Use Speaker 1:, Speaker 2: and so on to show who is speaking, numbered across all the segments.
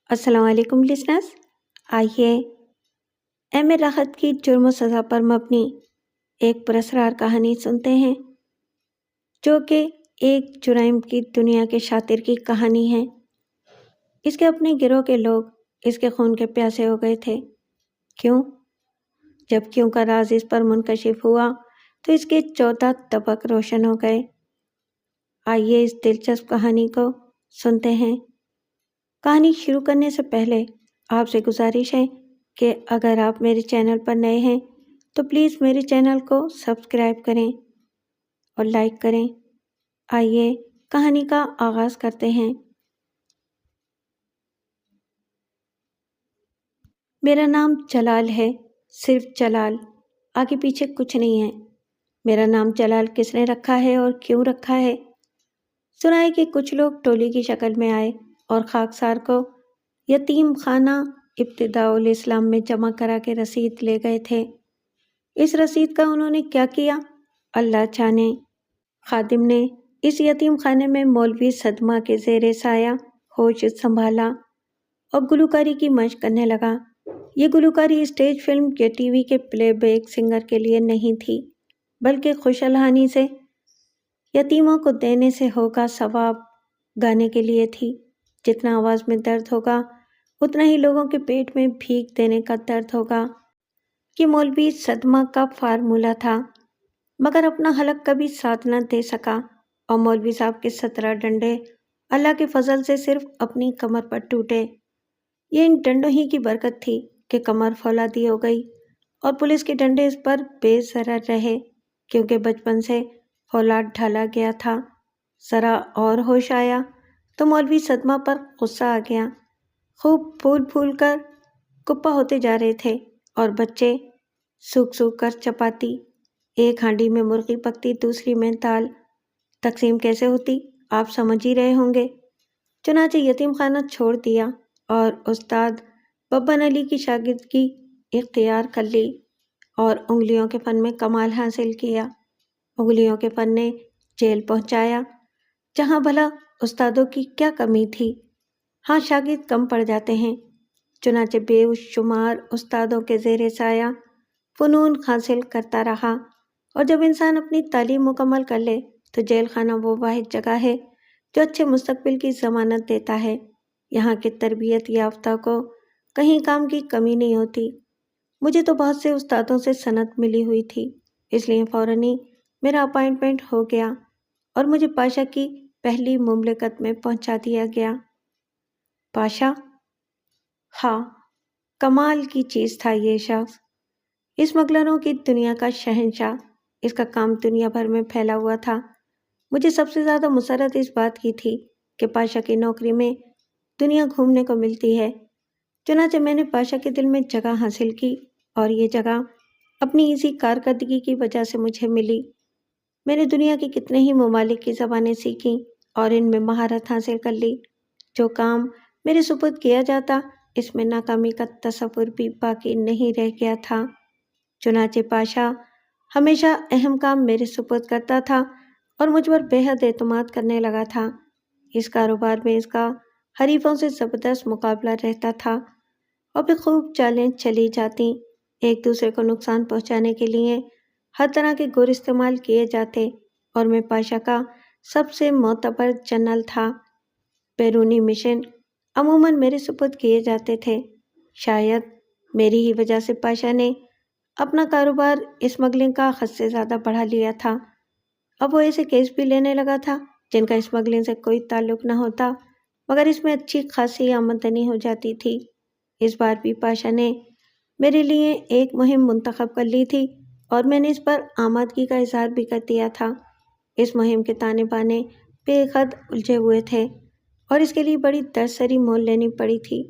Speaker 1: السلام علیکم لسنرز، آئیے ایم راحت کی جرم و سزا پر مبنی ایک پراسرار کہانی سنتے ہیں جو کہ ایک جرائم کی دنیا کے شاطر کی کہانی ہے۔ اس کے اپنے گروہ کے لوگ اس کے خون کے پیاسے ہو گئے تھے۔ کیوں؟ جب کیوں کا راز اس پر منکشف ہوا تو اس کے 14 طبق روشن ہو گئے۔ آئیے اس دلچسپ کہانی کو سنتے ہیں۔ کہانی شروع کرنے سے پہلے آپ سے گزارش ہے کہ اگر آپ میرے چینل پر نئے ہیں تو پلیز میرے چینل کو سبسکرائب کریں اور لائک کریں۔ آئیے کہانی کا آغاز کرتے ہیں۔ میرا نام جلال ہے، صرف جلال، آگے پیچھے کچھ نہیں ہے۔ میرا نام جلال کس نے رکھا ہے اور کیوں رکھا ہے؟ سنا ہے کہ کچھ لوگ ٹولی کی شکل میں آئے اور خاکسار کو یتیم خانہ ابتداء الاسلام میں جمع کرا کے رسید لے گئے تھے۔ اس رسید کا انہوں نے کیا کیا اللہ جانے۔ خادم نے اس یتیم خانے میں مولوی صدمہ کے زیر سایہ ہوش سنبھالا اور گلوکاری کی مشق کرنے لگا۔ یہ گلوکاری اسٹیج فلم یا ٹی وی کے پلے بیک سنگر کے لیے نہیں تھی، بلکہ خوش الحانی سے یتیموں کو دینے سے ہوگا ثواب گانے کے لیے تھی۔ جتنا آواز میں درد ہوگا اتنا ہی لوگوں کے پیٹ میں بھیگ دینے کا درد ہوگا۔ یہ مولوی صدمہ کا فارمولہ تھا، مگر اپنا حلق کبھی ساتھ نہ دے سکا اور مولوی صاحب کے 17 ڈنڈے اللہ کے فضل سے صرف اپنی کمر پر ٹوٹے۔ یہ ان ڈنڈوں ہی کی برکت تھی کہ کمر فولادی ہو گئی اور پولیس کے ڈنڈے اس پر بے ضرر رہے، کیونکہ بچپن سے فولاد ڈھالا گیا تھا۔ ذرا اور ہوش آیا تو مولوی صدمہ پر غصہ آ گیا۔ خوب پھول پھول کر کپا ہوتے جا رہے تھے اور بچے سوکھ سوکھ کر چپاتی، ایک ہانڈی میں مرغی پکتی دوسری میں دال، تقسیم کیسے ہوتی آپ سمجھ ہی رہے ہوں گے۔ چنانچہ یتیم خانہ چھوڑ دیا اور استاد ببن علی کی شاگردگی اختیار کر لی اور انگلیوں کے فن میں کمال حاصل کیا۔ انگلیوں کے فن نے جیل پہنچایا، جہاں بھلا استادوں کی کیا کمی تھی؟ ہاں، شاگرد کم پڑ جاتے ہیں۔ چنانچہ بے شمار استادوں کے زیر سایہ فنون حاصل کرتا رہا، اور جب انسان اپنی تعلیم مکمل کر لے تو جیل خانہ وہ واحد جگہ ہے جو اچھے مستقبل کی ضمانت دیتا ہے۔ یہاں کے تربیت یافتہ کو کہیں کام کی کمی نہیں ہوتی۔ مجھے تو بہت سے استادوں سے سند ملی ہوئی تھی، اس لیے فوراً ہی میرا اپائنٹمنٹ ہو گیا اور مجھے پاشا کی پہلی مملکت میں پہنچا دیا گیا۔ پاشا؟ ہاں، کمال کی چیز تھا یہ شخص، اسمگلروں کی دنیا کا شہنشاہ۔ اس کا کام دنیا بھر میں پھیلا ہوا تھا۔ مجھے سب سے زیادہ مسرت اس بات کی تھی کہ پاشا کی نوکری میں دنیا گھومنے کو ملتی ہے۔ چنانچہ میں نے پاشا کے دل میں جگہ حاصل کی، اور یہ جگہ اپنی اسی کارکردگی کی وجہ سے مجھے ملی۔ میں نے دنیا کے کتنے ہی ممالک کی زبانیں سیکھیں اور ان میں مہارت حاصل کر لی۔ جو کام میرے سپرد کیا جاتا اس میں ناکامی کا تصور بھی باقی نہیں رہ گیا تھا۔ چنانچہ پاشا ہمیشہ اہم کام میرے سپرد کرتا تھا اور مجھ پر بے حد اعتماد کرنے لگا تھا۔ اس کاروبار میں اس کا حریفوں سے زبردست مقابلہ رہتا تھا اور پھر خوب چالیں چلی جاتی۔ ایک دوسرے کو نقصان پہنچانے کے لیے ہر طرح کے گر استعمال کیے جاتے اور میں پاشا کا سب سے معتبر جنرل تھا۔ بیرونی مشن عموماً میرے سپرد کیے جاتے تھے۔ شاید میری ہی وجہ سے پاشا نے اپنا کاروبار اسمگلنگ کا حد سے زیادہ بڑھا لیا تھا۔ اب وہ ایسے کیس بھی لینے لگا تھا جن کا اسمگلنگ سے کوئی تعلق نہ ہوتا، مگر اس میں اچھی خاصی آمدنی ہو جاتی تھی۔ اس بار بھی پاشا نے میرے لیے ایک مہم منتخب کر لی تھی اور میں نے اس پر آمادگی کا اظہار بھی کر دیا تھا۔ اس مہم کے تانے بانے بے حد الجھے ہوئے تھے اور اس کے لیے بڑی درسری مول لینی پڑی تھی۔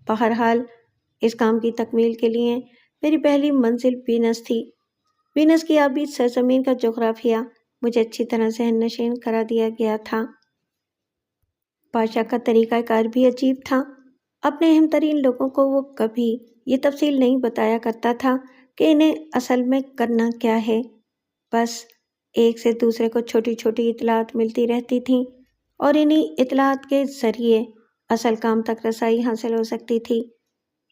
Speaker 1: بہرحال اس کام کی تکمیل کے لیے میری پہلی منزل وینس تھی۔ وینس کی آبی سرزمین کا جغرافیہ مجھے اچھی طرح ذہن نشین کرا دیا گیا تھا۔ پاشا کا طریقہ کار بھی عجیب تھا۔ اپنے اہم ترین لوگوں کو وہ کبھی یہ تفصیل نہیں بتایا کرتا تھا کہ انہیں اصل میں کرنا کیا ہے۔ بس ایک سے دوسرے کو چھوٹی چھوٹی اطلاعات ملتی رہتی تھیں اور انہی اطلاعات کے ذریعے اصل کام تک رسائی حاصل ہو سکتی تھی۔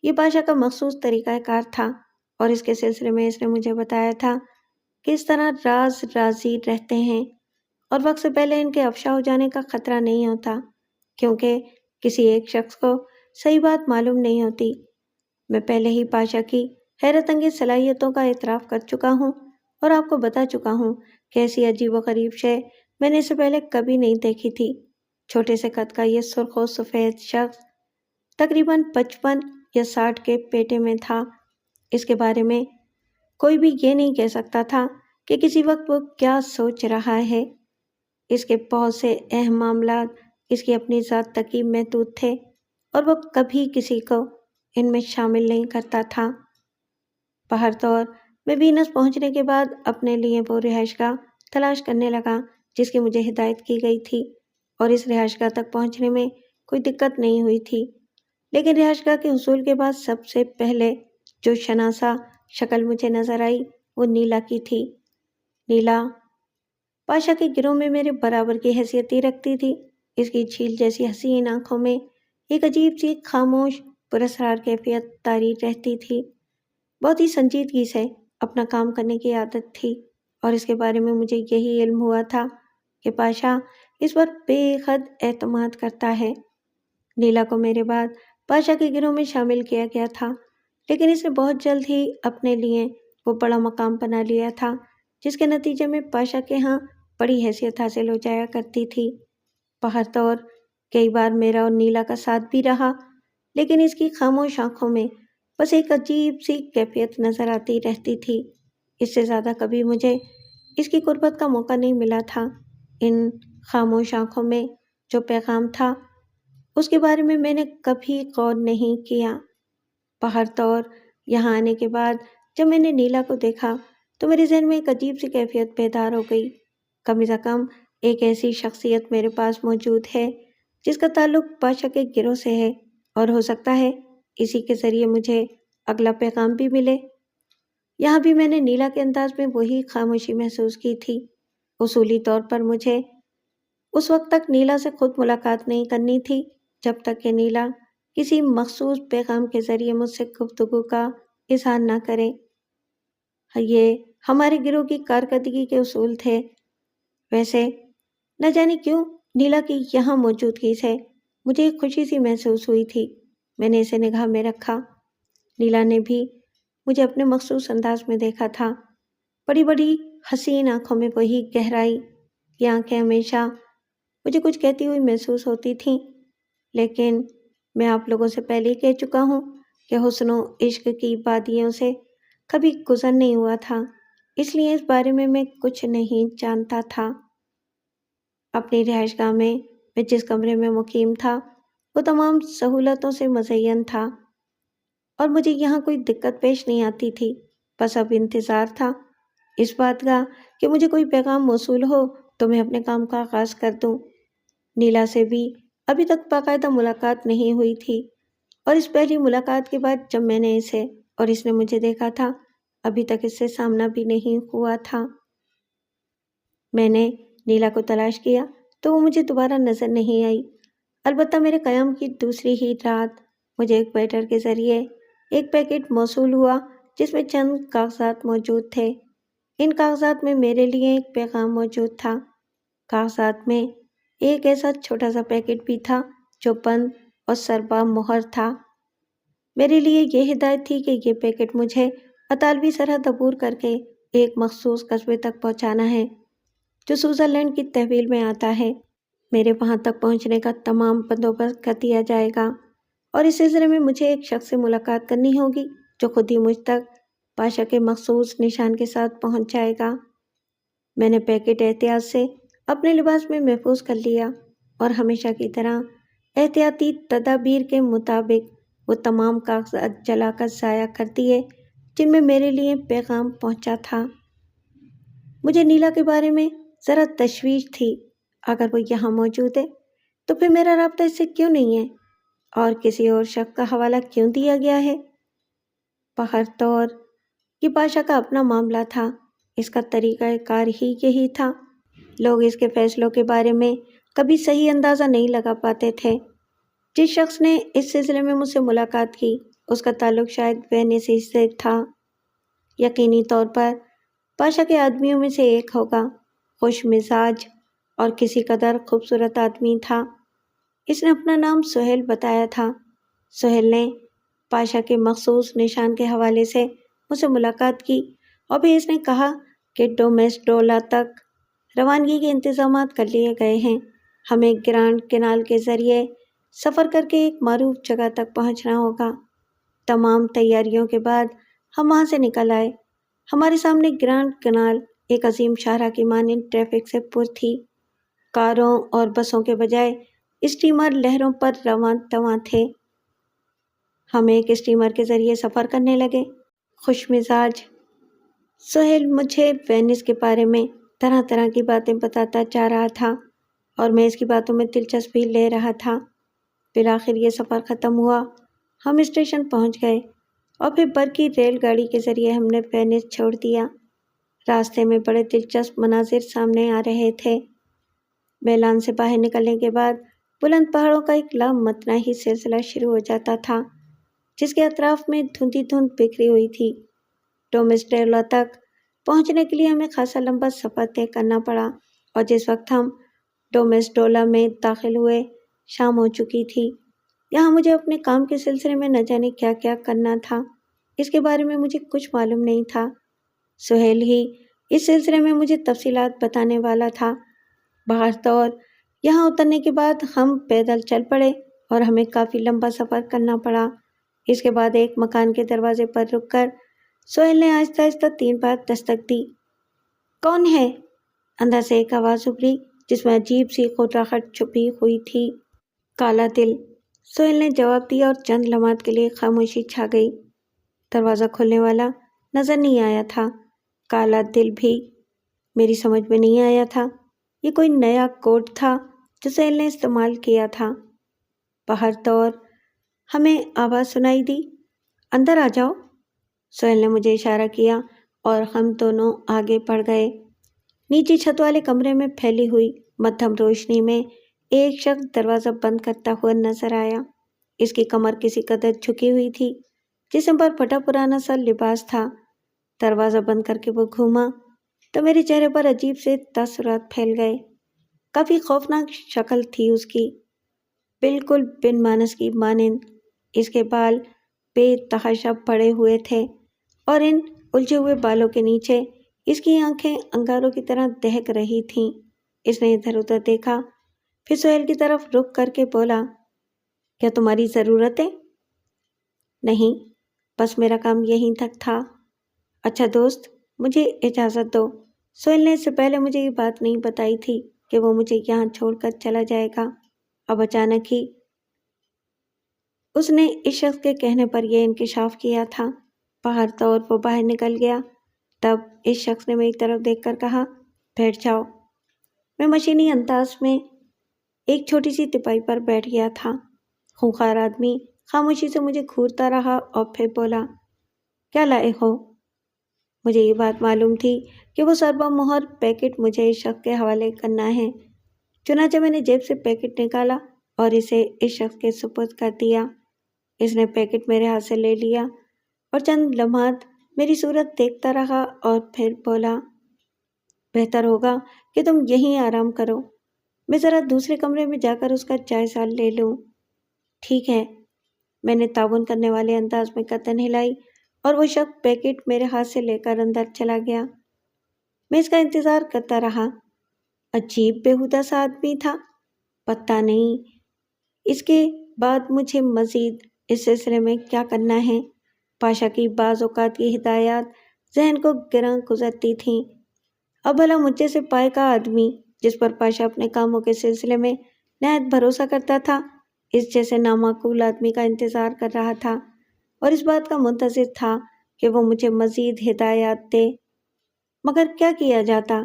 Speaker 1: یہ پاشا کا مخصوص طریقہ کار تھا اور اس کے سلسلے میں اس نے مجھے بتایا تھا کہ اس طرح راز رازی رہتے ہیں اور وقت سے پہلے ان کے افشا ہو جانے کا خطرہ نہیں ہوتا، کیونکہ کسی ایک شخص کو صحیح بات معلوم نہیں ہوتی۔ میں پہلے ہی پاشا کی حیرت انگیز صلاحیتوں کا اعتراف کر چکا ہوں اور آپ کو بتا چکا ہوں کہ ایسی عجیب و غریب شے میں نے اس سے پہلے کبھی نہیں دیکھی تھی۔ چھوٹے سے قد کا یہ سرخ و سفید شخص تقریباً 55 یا 60 کے پیٹے میں تھا۔ اس کے بارے میں کوئی بھی یہ نہیں کہہ سکتا تھا کہ کسی وقت وہ کیا سوچ رہا ہے۔ اس کے بہت سے اہم معاملات اس کی اپنی ذات تک ہی محدود تھے اور وہ کبھی کسی کو ان میں شامل نہیں کرتا تھا۔ بہر طور میں وینس پہنچنے کے بعد اپنے لیے وہ رہائش گاہ تلاش کرنے لگا جس کی مجھے ہدایت کی گئی تھی، اور اس رہائش گاہ تک پہنچنے میں کوئی دقت نہیں ہوئی تھی۔ لیکن رہائش گاہ کے حصول کے بعد سب سے پہلے جو شناسا شکل مجھے نظر آئی وہ نیلا کی تھی۔ نیلا پاشا کے گروہ میں میرے برابر کی حیثیت ہی رکھتی تھی۔ اس کی جھیل جیسی حسین آنکھوں میں ایک عجیب سی خاموش پراسرار کیفیت طاری رہتی تھی۔ بہت ہی سنجیدگی سے اپنا کام کرنے کی عادت تھی، اور اس کے بارے میں مجھے یہی علم ہوا تھا کہ پاشا اس پر بے حد اعتماد کرتا ہے۔ نیلا کو میرے بعد پاشا کے گروہ میں شامل کیا گیا تھا، لیکن اس نے بہت جلد ہی اپنے لیے وہ بڑا مقام بنا لیا تھا جس کے نتیجے میں پاشا کے ہاں بڑی حیثیت حاصل ہو جایا کرتی تھی۔ بہر طور کئی بار میرا اور نیلا کا ساتھ بھی رہا، لیکن اس کی خاموش آنکھوں میں بس ایک عجیب سی کیفیت نظر آتی رہتی تھی۔ اس سے زیادہ کبھی مجھے اس کی قربت کا موقع نہیں ملا تھا۔ ان خاموش آنکھوں میں جو پیغام تھا اس کے بارے میں نے کبھی غور نہیں کیا۔ بہر طور یہاں آنے کے بعد جب میں نے نیلا کو دیکھا تو میرے ذہن میں ایک عجیب سی کیفیت بیدار ہو گئی۔ کم از کم ایک ایسی شخصیت میرے پاس موجود ہے جس کا تعلق پاشا کے گروہ سے ہے، اور ہو سکتا ہے اسی کے ذریعے مجھے اگلا پیغام بھی ملے۔ یہاں بھی میں نے نیلا کے انداز میں وہی خاموشی محسوس کی تھی۔ اصولی طور پر مجھے اس وقت تک نیلا سے خود ملاقات نہیں کرنی تھی جب تک کہ نیلا کسی مخصوص پیغام کے ذریعے مجھ سے گفتگو کا اظہار نہ کرے۔ یہ ہمارے گروہ کی کارکردگی کے اصول تھے۔ ویسے نہ جانے کیوں نیلا کی یہاں موجودگی سے مجھے ایک خوشی سی محسوس ہوئی تھی۔ میں نے اسے نگاہ میں رکھا۔ نیلا نے بھی مجھے اپنے مخصوص انداز میں دیکھا تھا۔ بڑی بڑی حسین آنکھوں میں وہی گہرائی۔ یہ آنکھیں ہمیشہ مجھے کچھ کہتی ہوئی محسوس ہوتی تھیں، لیکن میں آپ لوگوں سے پہلے ہی کہہ چکا ہوں کہ حسن و عشق کی وادیوں سے کبھی گزر نہیں ہوا تھا، اس لیے اس بارے میں کچھ نہیں جانتا تھا۔ اپنی رہائش گاہ میں جس کمرے میں مقیم تھا وہ تمام سہولتوں سے مزین تھا اور مجھے یہاں کوئی دقت پیش نہیں آتی تھی۔ بس اب انتظار تھا اس بات کا کہ مجھے کوئی پیغام موصول ہو تو میں اپنے کام کا آغاز کر دوں۔ نیلا سے بھی ابھی تک باقاعدہ ملاقات نہیں ہوئی تھی، اور اس پہلی ملاقات کے بعد جب میں نے اسے اور اس نے مجھے دیکھا تھا ابھی تک اس سے سامنا بھی نہیں ہوا تھا۔ میں نے نیلا کو تلاش کیا تو وہ مجھے دوبارہ نظر نہیں آئی۔ البتہ میرے قیام کی دوسری ہی رات مجھے ایک ویٹر کے ذریعے ایک پیکٹ موصول ہوا جس میں چند کاغذات موجود تھے۔ ان کاغذات میں میرے لیے ایک پیغام موجود تھا۔ کاغذات میں ایک ایسا چھوٹا سا پیکٹ بھی تھا جو بند اور سربا مہر تھا۔ میرے لیے یہ ہدایت تھی کہ یہ پیکٹ مجھے اطالوی سرحد عبور کر کے ایک مخصوص قصبے تک پہنچانا ہے جو سوئٹزرلینڈ کی تحویل میں آتا ہے۔ میرے وہاں تک پہنچنے کا تمام بندوبست کر دیا جائے گا، اور اس سلسلے میں مجھے ایک شخص سے ملاقات کرنی ہوگی جو خود ہی مجھ تک پاشا کے مخصوص نشان کے ساتھ پہنچ جائے گا۔ میں نے پیکٹ احتیاط سے اپنے لباس میں محفوظ کر لیا، اور ہمیشہ کی طرح احتیاطی تدابیر کے مطابق وہ تمام کاغذات جلا کر ضائع کر دیے جن میں میرے لیے پیغام پہنچا تھا۔ مجھے نیلا کے بارے میں ذرا تشویش تھی۔ اگر وہ یہاں موجود ہے تو پھر میرا رابطہ اس سے کیوں نہیں ہے، اور کسی اور شخص کا حوالہ کیوں دیا گیا ہے؟ بہر طور یہ پاشا کا اپنا معاملہ تھا، اس کا طریقہ کار ہی یہی تھا۔ لوگ اس کے فیصلوں کے بارے میں کبھی صحیح اندازہ نہیں لگا پاتے تھے۔ جس شخص نے اس سلسلے میں مجھ سے ملاقات کی اس کا تعلق شاید وینس سے تھا۔ یقینی طور پر پاشا کے آدمیوں میں سے ایک ہوگا۔ خوش مزاج اور کسی قدر خوبصورت آدمی تھا۔ اس نے اپنا نام سہیل بتایا تھا۔ سہیل نے پاشا کے مخصوص نشان کے حوالے سے مجھ سے ملاقات کی اور پھر اس نے کہا کہ ڈومیسڈولا تک روانگی کے انتظامات کر لیے گئے ہیں۔ ہمیں گرانڈ کینال کے ذریعے سفر کر کے ایک معروف جگہ تک پہنچنا ہوگا۔ تمام تیاریوں کے بعد ہم وہاں سے نکل آئے۔ ہمارے سامنے گرانڈ کینال ایک عظیم شاہراہ کی مانند ٹریفک سے پر تھی۔ کاروں اور بسوں کے بجائے اسٹیمر لہروں پر رواں تواں تھے۔ ہم ایک اسٹیمر کے ذریعے سفر کرنے لگے۔ خوش مزاج سہیل مجھے وینس کے بارے میں طرح طرح کی باتیں بتاتا جا رہا تھا اور میں اس کی باتوں میں دلچسپی لے رہا تھا۔ بالآخر یہ سفر ختم ہوا۔ ہم اسٹیشن پہنچ گئے اور پھر برقی ریل گاڑی کے ذریعے ہم نے وینس چھوڑ دیا۔ راستے میں بڑے دلچسپ مناظر سامنے آ رہے تھے۔ میلان سے باہر نکلنے کے بعد بلند پہاڑوں کا ایک لامتناہی سلسلہ شروع ہو جاتا تھا جس کے اطراف میں دھندی دھند بکھری ہوئی تھی۔ ڈومیسڈیلا تک پہنچنے کے لیے ہمیں خاصا لمبا سفر طے کرنا پڑا اور جس وقت ہم ڈومیسڈولا میں داخل ہوئے شام ہو چکی تھی۔ یہاں مجھے اپنے کام کے سلسلے میں نہ جانے کیا کیا کرنا تھا، اس کے بارے میں مجھے کچھ معلوم نہیں تھا۔ سہیل ہی اس سلسلے میں مجھے تفصیلات بتانے والا تھا۔ بہرطور یہاں اترنے کے بعد ہم پیدل چل پڑے اور ہمیں کافی لمبا سفر کرنا پڑا۔ اس کے بعد ایک مکان کے دروازے پر رک کر سہیل نے آہستہ آہستہ 3 بار دستک دی۔ کون ہے؟ اندر سے ایک آواز ابھری جس میں عجیب سی خراہٹ چھپی ہوئی تھی۔ کالا دل، سہیل نے جواب دیا اور چند لمحات کے لیے خاموشی چھا گئی۔ دروازہ کھولنے والا نظر نہیں آیا تھا۔ کالا دل بھی میری سمجھ میں نہیں آیا تھا۔ یہ کوئی نیا کوڈ تھا جو سہیل نے استعمال کیا تھا۔ بہرطور ہمیں آواز سنائی دی، اندر آ جاؤ۔ سہیل نے مجھے اشارہ کیا اور ہم دونوں آگے بڑھ گئے۔ نیچے چھت والے کمرے میں پھیلی ہوئی مدھم روشنی میں ایک شخص دروازہ بند کرتا ہوا نظر آیا۔ اس کی کمر کسی قدر جھکی ہوئی تھی، جسم پر پھٹا پرانا سا لباس تھا۔ دروازہ بند کر کے وہ گھوما تو میرے چہرے پر عجیب سے تاثرات پھیل گئے۔ کافی خوفناک شکل تھی اس کی، بالکل بن مانس کی مانند۔ اس کے بال بے تحاشا پڑے ہوئے تھے اور ان الجھے ہوئے بالوں کے نیچے اس کی آنکھیں انگاروں کی طرح دہک رہی تھیں۔ اس نے ادھر ادھر دیکھا، پھر سہیل کی طرف رخ کر کے بولا، کیا تمہاری ضرورت ہے؟ نہیں، بس میرا کام یہیں تک تھا۔ اچھا دوست، مجھے اجازت دو۔ سہیل نے اس سے پہلے مجھے یہ بات نہیں بتائی تھی کہ وہ مجھے یہاں چھوڑ کر چلا جائے گا۔ اب اچانک ہی اس نے اس شخص کے کہنے پر یہ انکشاف کیا تھا۔ بہرطور وہ باہر نکل گیا۔ تب اس شخص نے میری طرف دیکھ کر کہا، بیٹھ جاؤ۔ میں مشینی انداز میں ایک چھوٹی سی تپائی پر بیٹھ گیا تھا۔ خونخوار آدمی خاموشی سے مجھے گھورتا رہا اور پھر بولا، کیا لائے ہو؟ مجھے یہ بات معلوم تھی کہ وہ سربا مہر پیکٹ مجھے اس شخص کے حوالے کرنا ہے، چنانچہ میں نے جیب سے پیکٹ نکالا اور اسے اس شخص کے سپرد کر دیا۔ اس نے پیکٹ میرے ہاتھ سے لے لیا اور چند لمحات میری صورت دیکھتا رہا اور پھر بولا، بہتر ہوگا کہ تم یہیں آرام کرو، میں ذرا دوسرے کمرے میں جا کر اس کا جائزہ لے لوں۔ ٹھیک ہے۔ میں نے تعاون کرنے والے انداز میں گردن ہلائی اور وہ شخص پیکٹ میرے ہاتھ سے لے کر اندر چلا گیا۔ میں اس کا انتظار کرتا رہا۔ عجیب بیہودہ سا آدمی تھا، پتہ نہیں اس کے بعد مجھے مزید اس سلسلے میں کیا کرنا ہے۔ پاشا کی بعض اوقات کی ہدایات ذہن کو گراں گزرتی تھیں۔ اب بھلا مجھے سے پائے کا آدمی جس پر پاشا اپنے کاموں کے سلسلے میں نہایت بھروسہ کرتا تھا، اس جیسے نامعقول آدمی کا انتظار کر رہا تھا اور اس بات کا منتظر تھا کہ وہ مجھے مزید ہدایات دے۔ مگر کیا کیا جاتا؟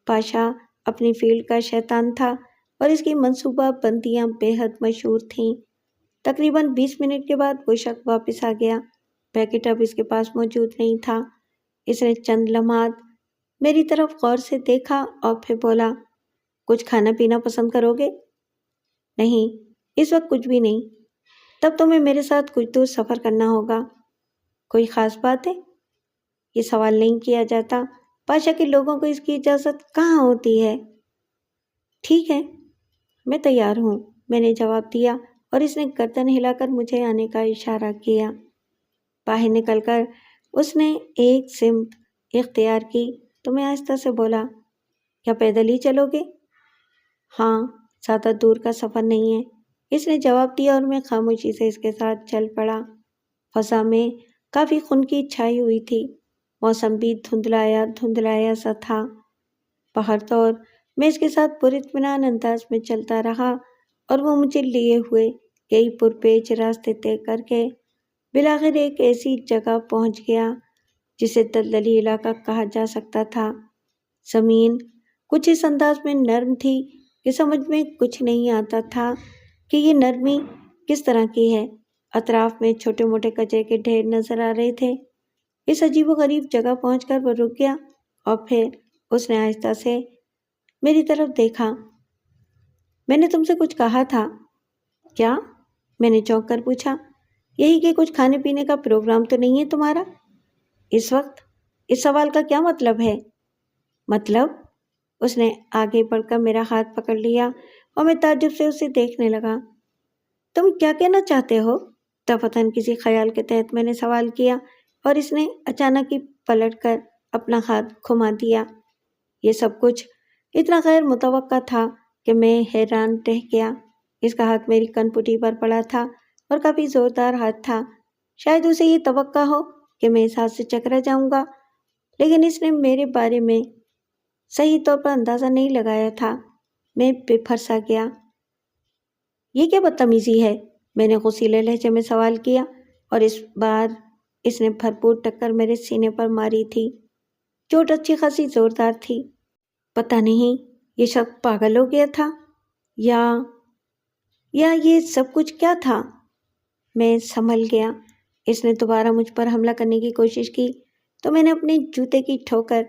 Speaker 1: پاشا اپنی فیلڈ کا شیطان تھا اور اس کی منصوبہ بندیاں بے حد مشہور تھیں۔ تقریباً 20 منٹ کے بعد وہ شخص واپس آ گیا۔ پیکٹ اب اس کے پاس موجود نہیں تھا۔ اس نے چند لمحات میری طرف غور سے دیکھا اور پھر بولا، کچھ کھانا پینا پسند کرو گے؟ نہیں، اس وقت کچھ بھی نہیں۔ تب تمہیں میرے ساتھ کچھ دور سفر کرنا ہوگا۔ کوئی خاص بات ہے؟ یہ سوال نہیں کیا جاتا۔ پاشا کے لوگوں کو اس کی اجازت کہاں ہوتی ہے؟ ٹھیک ہے، میں تیار ہوں، میں نے جواب دیا اور اس نے گردن ہلا کر مجھے آنے کا اشارہ کیا۔ باہر نکل کر اس نے ایک سمت اختیار کی تو میں آہستہ سے بولا، کیا پیدل ہی چلو گے؟ ہاں، زیادہ دور کا سفر نہیں ہے، اس نے جواب دیا اور میں خاموشی سے اس کے ساتھ چل پڑا۔ فضا میں کافی خنکی چھائی ہوئی تھی، موسم بھی دھندلایا سا تھا۔ بہر طور میں اس کے ساتھ پراطمینان انداز میں چلتا رہا اور وہ مجھے لیے ہوئے کئی پرپیچ راستے طے کر کے بالآخر ایک ایسی جگہ پہنچ گیا جسے دلدلی علاقہ کہا جا سکتا تھا۔ زمین کچھ اس انداز میں نرم تھی کہ سمجھ میں کچھ نہیں آتا تھا کہ یہ نرمی کس طرح کی ہے۔ اطراف میں چھوٹے موٹے کچرے کے ڈھیر نظر آ رہے تھے۔ اس عجیب و غریب جگہ پہنچ کر وہ رک گیا اور پھر اس نے آہستہ سے میری طرف دیکھا۔ میں نے تم سے کچھ کہا تھا۔ کیا؟ میں نے چونک کر پوچھا۔ یہی کہ کچھ کھانے پینے کا پروگرام تو نہیں ہے تمہارا اس وقت؟ اس سوال کا کیا مطلب ہے؟ مطلب؟ اس نے آگے بڑھ کر میرا ہاتھ پکڑ لیا اور میں تعجب سے اسے دیکھنے لگا۔ تم کیا کہنا چاہتے ہو؟ دفتن کسی خیال کے تحت میں نے سوال کیا اور اس نے اچانک ہی پلٹ کر اپنا ہاتھ گھما دیا۔ یہ سب کچھ اتنا غیر متوقع تھا کہ میں حیران رہ گیا۔ اس کا ہاتھ میری کن پٹی پر پڑا تھا اور کافی زوردار ہاتھ تھا۔ شاید اسے یہ توقع ہو کہ میں اس ہاتھ سے چکرا جاؤں گا، لیکن اس نے میرے بارے میں صحیح طور پر اندازہ نہیں لگایا تھا۔ میں بے پھرسا گیا۔ یہ کیا بدتمیزی ہے؟ میں نے غصیلے لہجے میں سوال کیا اور اس بار اس نے بھرپور ٹکر میرے سینے پر ماری تھی۔ چوٹ اچھی خاصی زوردار تھی۔ پتہ نہیں یہ شخص پاگل ہو گیا تھا یا یہ سب کچھ کیا تھا؟ میں سنبھل گیا۔ اس نے دوبارہ مجھ پر حملہ کرنے کی کوشش کی تو میں نے اپنے جوتے کی ٹھوکر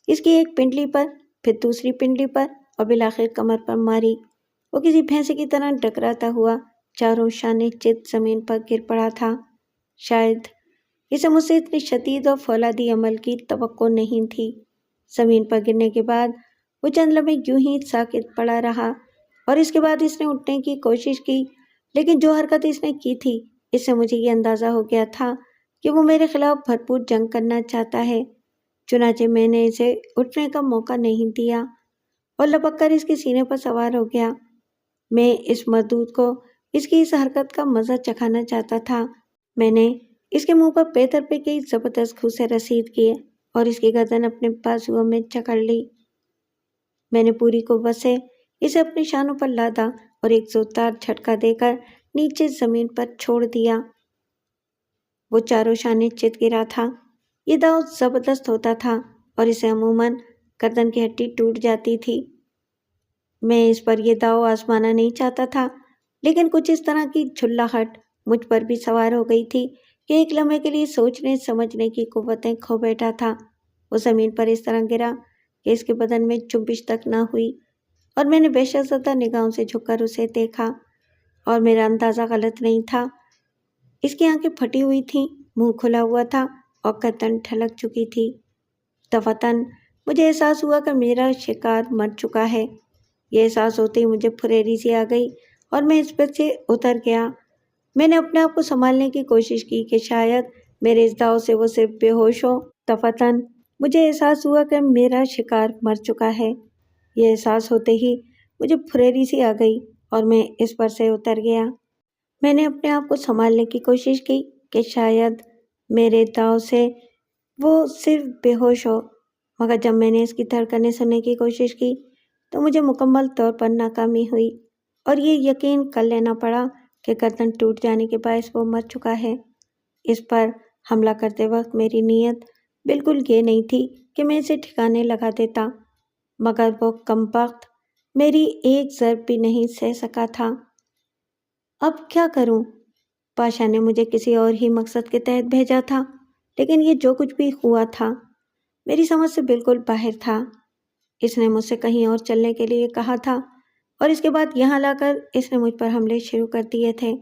Speaker 1: اس کی ایک پنڈلی پر، پھر دوسری پنڈلی پر اور بالآخر کمر پر ماری۔ وہ کسی بھینسے کی طرح ڈکراتا ہوا چاروں شانے چت زمین پر گر پڑا تھا۔ شاید اسے مجھ سے اتنی شدید اور فولادی عمل کی توقع نہیں تھی۔ زمین پر گرنے کے بعد وہ چند لمحے یوں ہی ساکت پڑا رہا اور اس کے بعد اس نے اٹھنے کی کوشش کی، لیکن جو حرکت اس نے کی تھی اس سے مجھے یہ اندازہ ہو گیا تھا کہ وہ میرے خلاف بھرپور جنگ کرنا چاہتا ہے۔ چنانچہ میں نے اسے اٹھنے کا موقع نہیں دیا اور لپک کر اس کے سینے پر سوار ہو گیا۔ میں اس مردود کو اس کی اس حرکت کا مزہ چکھانا چاہتا تھا۔ میں نے اس کے منہ پر پیتر پہ کئی زبردست گھوسے رسید کیے اور اس کی گردن اپنے بازوؤں میں جکڑ لی۔ میں نے پوری قوت سے اسے اپنی شانوں پر لادا اور ایک زوردار جھٹکا دے کر نیچے زمین پر چھوڑ دیا۔ وہ چاروں شانے چت گرا تھا۔ یہ داؤ زبردست ہوتا تھا اور اسے عموماً گردن کی ہڈی ٹوٹ جاتی تھی۔ میں اس پر یہ داؤ آزمانا نہیں چاہتا تھا، لیکن کچھ اس طرح کی جھلاہٹ مجھ پر بھی سوار ہو گئی تھی کہ ایک لمحے کے لیے سوچنے سمجھنے کی قوتیں کھو بیٹھا تھا۔ وہ زمین پر اس طرح گرا کہ اس کے بدن میں چنبش تک نہ ہوئی اور میں نے وحشت زدہ نگاہوں سے جھک کر اسے دیکھا اور میرا اندازہ غلط نہیں تھا۔ اس کی آنکھیں پھٹی ہوئی تھیں، منہ کھلا ہوا تھا اور گردن ڈھلک چکی تھی۔ دفعتاً مجھے احساس ہوا کہ میرا شکار مر چکا ہے۔ یہ احساس ہوتے ہی مجھے پھریری سی آ گئی اور میں اس پر سے اتر گیا۔ میں نے اپنے آپ کو سنبھالنے کی کوشش کی کہ شاید میرے اس داؤ سے وہ صرف بے ہوش ہو۔ دفعتاً مجھے احساس ہوا کہ میرا شکار مر چکا ہے۔ یہ احساس ہوتے ہی مجھے پھریری سی آ گئی اور میں اس پر سے اتر گیا۔ میں نے اپنے آپ کو سنبھالنے کی کوشش کی کہ شاید میرے داؤ سے وہ صرف بے ہوش ہو، مگر جب میں نے اس کی دھڑکنیں سننے کی کوشش کی تو مجھے مکمل طور پر ناکامی ہوئی اور یہ یقین کر لینا پڑا کہ گردن ٹوٹ جانے کے باعث وہ مر چکا ہے۔ اس پر حملہ کرتے وقت میری نیت بالکل یہ نہیں تھی کہ میں اسے ٹھکانے لگا دیتا، مگر وہ کمبخت میری ایک ضرب بھی نہیں سہ سکا تھا۔ اب کیا کروں؟ پاشا نے مجھے کسی اور ہی مقصد کے تحت بھیجا تھا، لیکن یہ جو کچھ بھی ہوا تھا میری سمجھ سے بالکل باہر تھا۔ اس نے مجھ سے کہیں اور چلنے کے لیے کہا تھا، اور اس کے بعد یہاں لا کر اس نے مجھ پر حملے شروع کر دیے تھے۔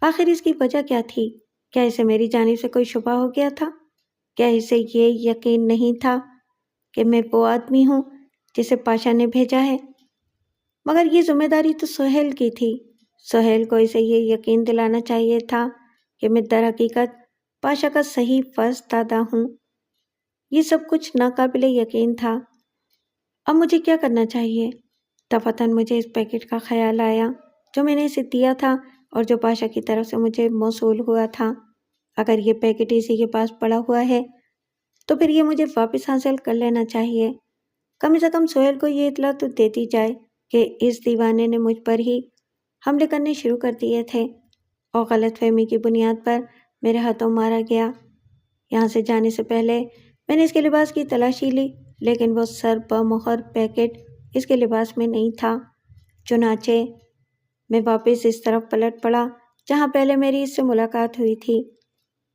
Speaker 1: آخر اس کی وجہ کیا تھی؟ کیا اسے میری جانب سے کوئی شبہ ہو گیا تھا؟ کیا اسے یہ یقین نہیں تھا کہ میں وہ آدمی ہوں جسے پاشا نے بھیجا ہے؟ مگر یہ ذمہ داری تو سہیل کی تھی۔ سہیل کو اسے یہ یقین دلانا چاہیے تھا کہ میں در حقیقت پاشا کا صحیح فرض دادا ہوں۔ یہ سب کچھ ناقابل یقین تھا۔ اب مجھے کیا کرنا چاہیے؟ دفعتاً مجھے اس پیکٹ کا خیال آیا جو میں نے اسے دیا تھا اور جو پاشا کی طرف سے مجھے موصول ہوا تھا۔ اگر یہ پیکٹ اسی کے پاس پڑا ہوا ہے تو پھر یہ مجھے واپس حاصل کر لینا چاہیے۔ کم سے کم سہیل کو یہ اطلاع تو دے دی جائے کہ اس دیوانے نے مجھ پر ہی حملے کرنے شروع کر دیے تھے اور غلط فہمی کی بنیاد پر میرے ہاتھوں مارا گیا۔ یہاں سے جانے سے پہلے میں نے اس کے لباس کی تلاشی لی، لیکن وہ سر بمہر پیکٹ اس کے لباس میں نہیں تھا۔ چنانچہ میں واپس اس طرف پلٹ پڑا جہاں پہلے میری اس سے ملاقات ہوئی تھی۔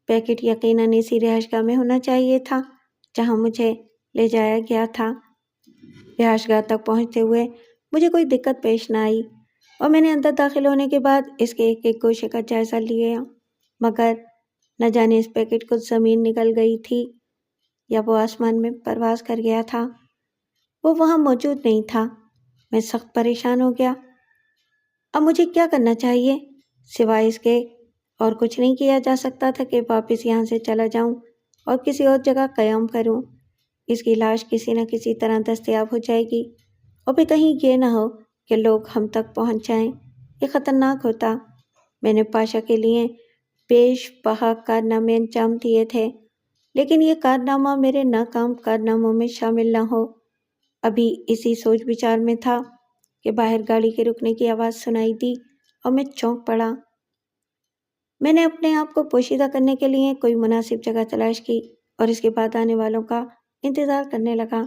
Speaker 1: پیکٹ یقیناً اسی رہائش گاہ میں ہونا چاہیے تھا جہاں مجھے لے جایا گیا تھا۔ رہائش گاہ تک پہنچتے ہوئے مجھے کوئی دقت پیش نہ آئی اور میں نے اندر داخل ہونے کے بعد اس کے ایک ایک گوشے کا جائزہ لیا، مگر نہ جانے اس پیکٹ کو زمین نکل گئی تھی یا وہ آسمان میں پرواز کر گیا تھا۔ وہ وہاں موجود نہیں تھا۔ میں سخت پریشان ہو گیا۔ اب مجھے کیا کرنا چاہیے؟ سوائے اس کے اور کچھ نہیں کیا جا سکتا تھا کہ واپس یہاں سے چلا جاؤں اور کسی اور جگہ قیام کروں۔ اس کی لاش کسی نہ کسی طرح دستیاب ہو جائے گی اور پھر کہیں یہ نہ ہو کہ لوگ ہم تک پہنچ جائیں۔ یہ خطرناک ہوتا۔ میں نے پاشا کے لیے بیش بہا کارنامے انجام دیے تھے، لیکن یہ کارنامہ میرے ناکام کارناموں میں شامل نہ ہو۔ ابھی اسی سوچ بچار میں تھا کہ باہر گاڑی کے رکنے کی آواز سنائی دی اور میں چونک پڑا۔ میں نے اپنے آپ کو پوشیدہ کرنے کے لیے کوئی مناسب جگہ تلاش کی اور اس کے بعد آنے والوں کا انتظار کرنے لگا۔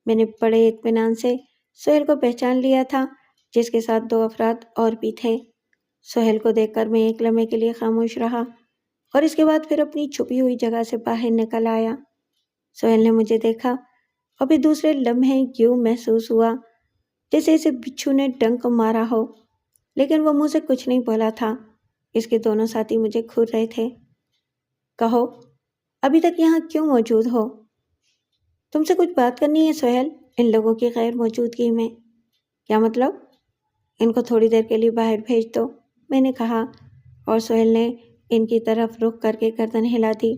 Speaker 1: میں نے بڑے اطمینان سے سہیل کو پہچان لیا تھا، جس کے ساتھ 2 افراد اور بھی تھے۔ سہیل کو دیکھ کر میں ایک لمحے کے لیے خاموش رہا اور اس کے بعد پھر اپنی چھپی ہوئی جگہ سے باہر نکل آیا۔ سہیل نے مجھے دیکھا اور پھر دوسرے لمحے یوں محسوس ہوا جیسے اسے بچھو نے ڈنک مارا ہو، لیکن وہ منہ سے کچھ نہیں بولا تھا۔ اس کے دونوں ساتھی مجھے گھور رہے تھے۔ کہو، ابھی تک یہاں کیوں موجود ہو؟ تم سے کچھ بات کرنی ہے سہیل، ان لوگوں کی غیر موجودگی میں۔ کیا مطلب؟ ان کو تھوڑی دیر کے لیے باہر بھیج دو، میں نے کہا، اور سہیل نے ان کی طرف رخ کر کے گردن ہلا دی۔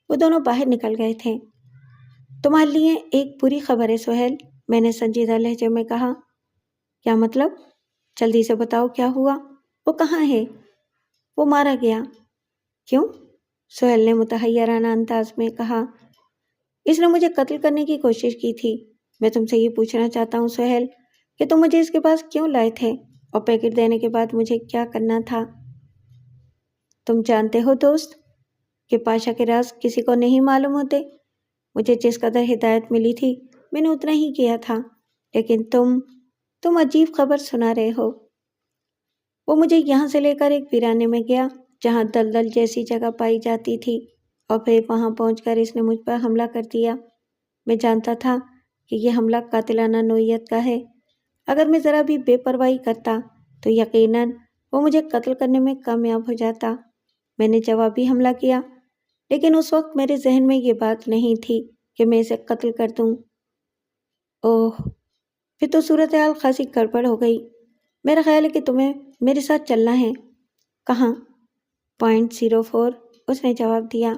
Speaker 1: وہ دونوں باہر نکل گئے تھے۔ تمہارے لیے ایک بری خبر ہے سہیل، میں نے سنجیدہ لہجے میں کہا۔ کیا مطلب؟ جلدی سے بتاؤ کیا ہوا؟ وہ کہاں ہے؟ وہ مارا گیا۔ کیوں؟ سہیل نے متحیرانہ انداز میں کہا۔ اس نے مجھے قتل کرنے کی کوشش کی تھی۔ میں تم سے یہ پوچھنا چاہتا ہوں سہیل کہ تم مجھے اس کے پاس کیوں لائے تھے اور پیکٹ دینے کے بعد مجھے کیا کرنا تھا؟ تم جانتے ہو دوست کہ پاشا کے راز کسی کو نہیں معلوم ہوتے۔ مجھے جس قدر ہدایت ملی تھی میں نے اتنا ہی کیا تھا، لیکن تم عجیب خبر سنا رہے ہو۔ وہ مجھے یہاں سے لے کر ایک ویرانے میں گیا جہاں دلدل جیسی جگہ پائی جاتی تھی، اور پھر وہاں پہنچ کر اس نے مجھ پر حملہ کر دیا۔ میں جانتا تھا کہ یہ حملہ قاتلانہ نوعیت کا ہے۔ اگر میں ذرا بھی بے پرواہی کرتا تو یقیناً وہ مجھے قتل کرنے میں کامیاب ہو جاتا۔ میں نے جوابی حملہ کیا، لیکن اس وقت میرے ذہن میں یہ بات نہیں تھی کہ میں اسے قتل کر دوں۔ اوہ، پھر تو صورتحال خاصی گڑبڑ ہو گئی۔ میرا خیال ہے کہ تمہیں میرے ساتھ چلنا ہے۔ کہاں؟ پوائنٹ 04، اس نے جواب دیا۔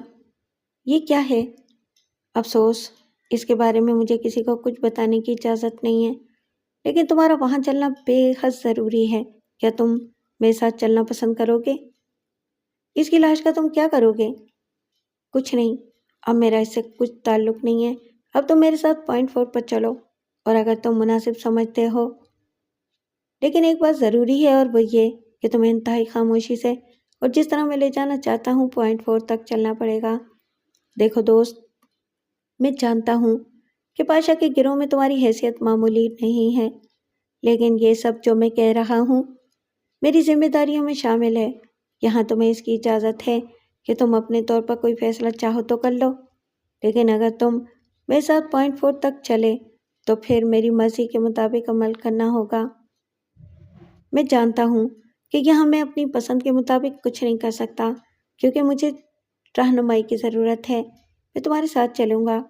Speaker 1: یہ کیا ہے؟ افسوس، اس کے بارے میں مجھے کسی کو کچھ بتانے کی اجازت نہیں ہے، لیکن تمہارا وہاں چلنا بے حد ضروری ہے۔ کیا تم میرے ساتھ چلنا پسند کرو گے؟ اس کی لاش کا تم کیا کرو گے؟ کچھ نہیں، اب میرا اس سے کچھ تعلق نہیں ہے۔ اب تم میرے ساتھ پوائنٹ 4 پر چلو، اور اگر تم مناسب سمجھتے ہو، لیکن ایک بات ضروری ہے اور وہ یہ کہ تمہیں انتہائی خاموشی سے اور جس طرح میں لے جانا چاہتا ہوں پوائنٹ 4 تک چلنا پڑے گا۔ دیکھو دوست، میں جانتا ہوں کہ پاشا کے گروہ میں تمہاری حیثیت معمولی نہیں ہے، لیکن یہ سب جو میں کہہ رہا ہوں میری ذمہ داریوں میں شامل ہے۔ یہاں تمہیں اس کی اجازت ہے کہ تم اپنے طور پر کوئی فیصلہ چاہو تو کر لو، لیکن اگر تم میرے ساتھ پوائنٹ 4 تک چلے تو پھر میری مرضی کے مطابق عمل کرنا ہوگا۔ میں جانتا ہوں کہ یہاں میں اپنی پسند کے مطابق کچھ نہیں کر سکتا کیونکہ مجھے رہنمائی کی ضرورت ہے۔ میں تمہارے ساتھ چلوں گا۔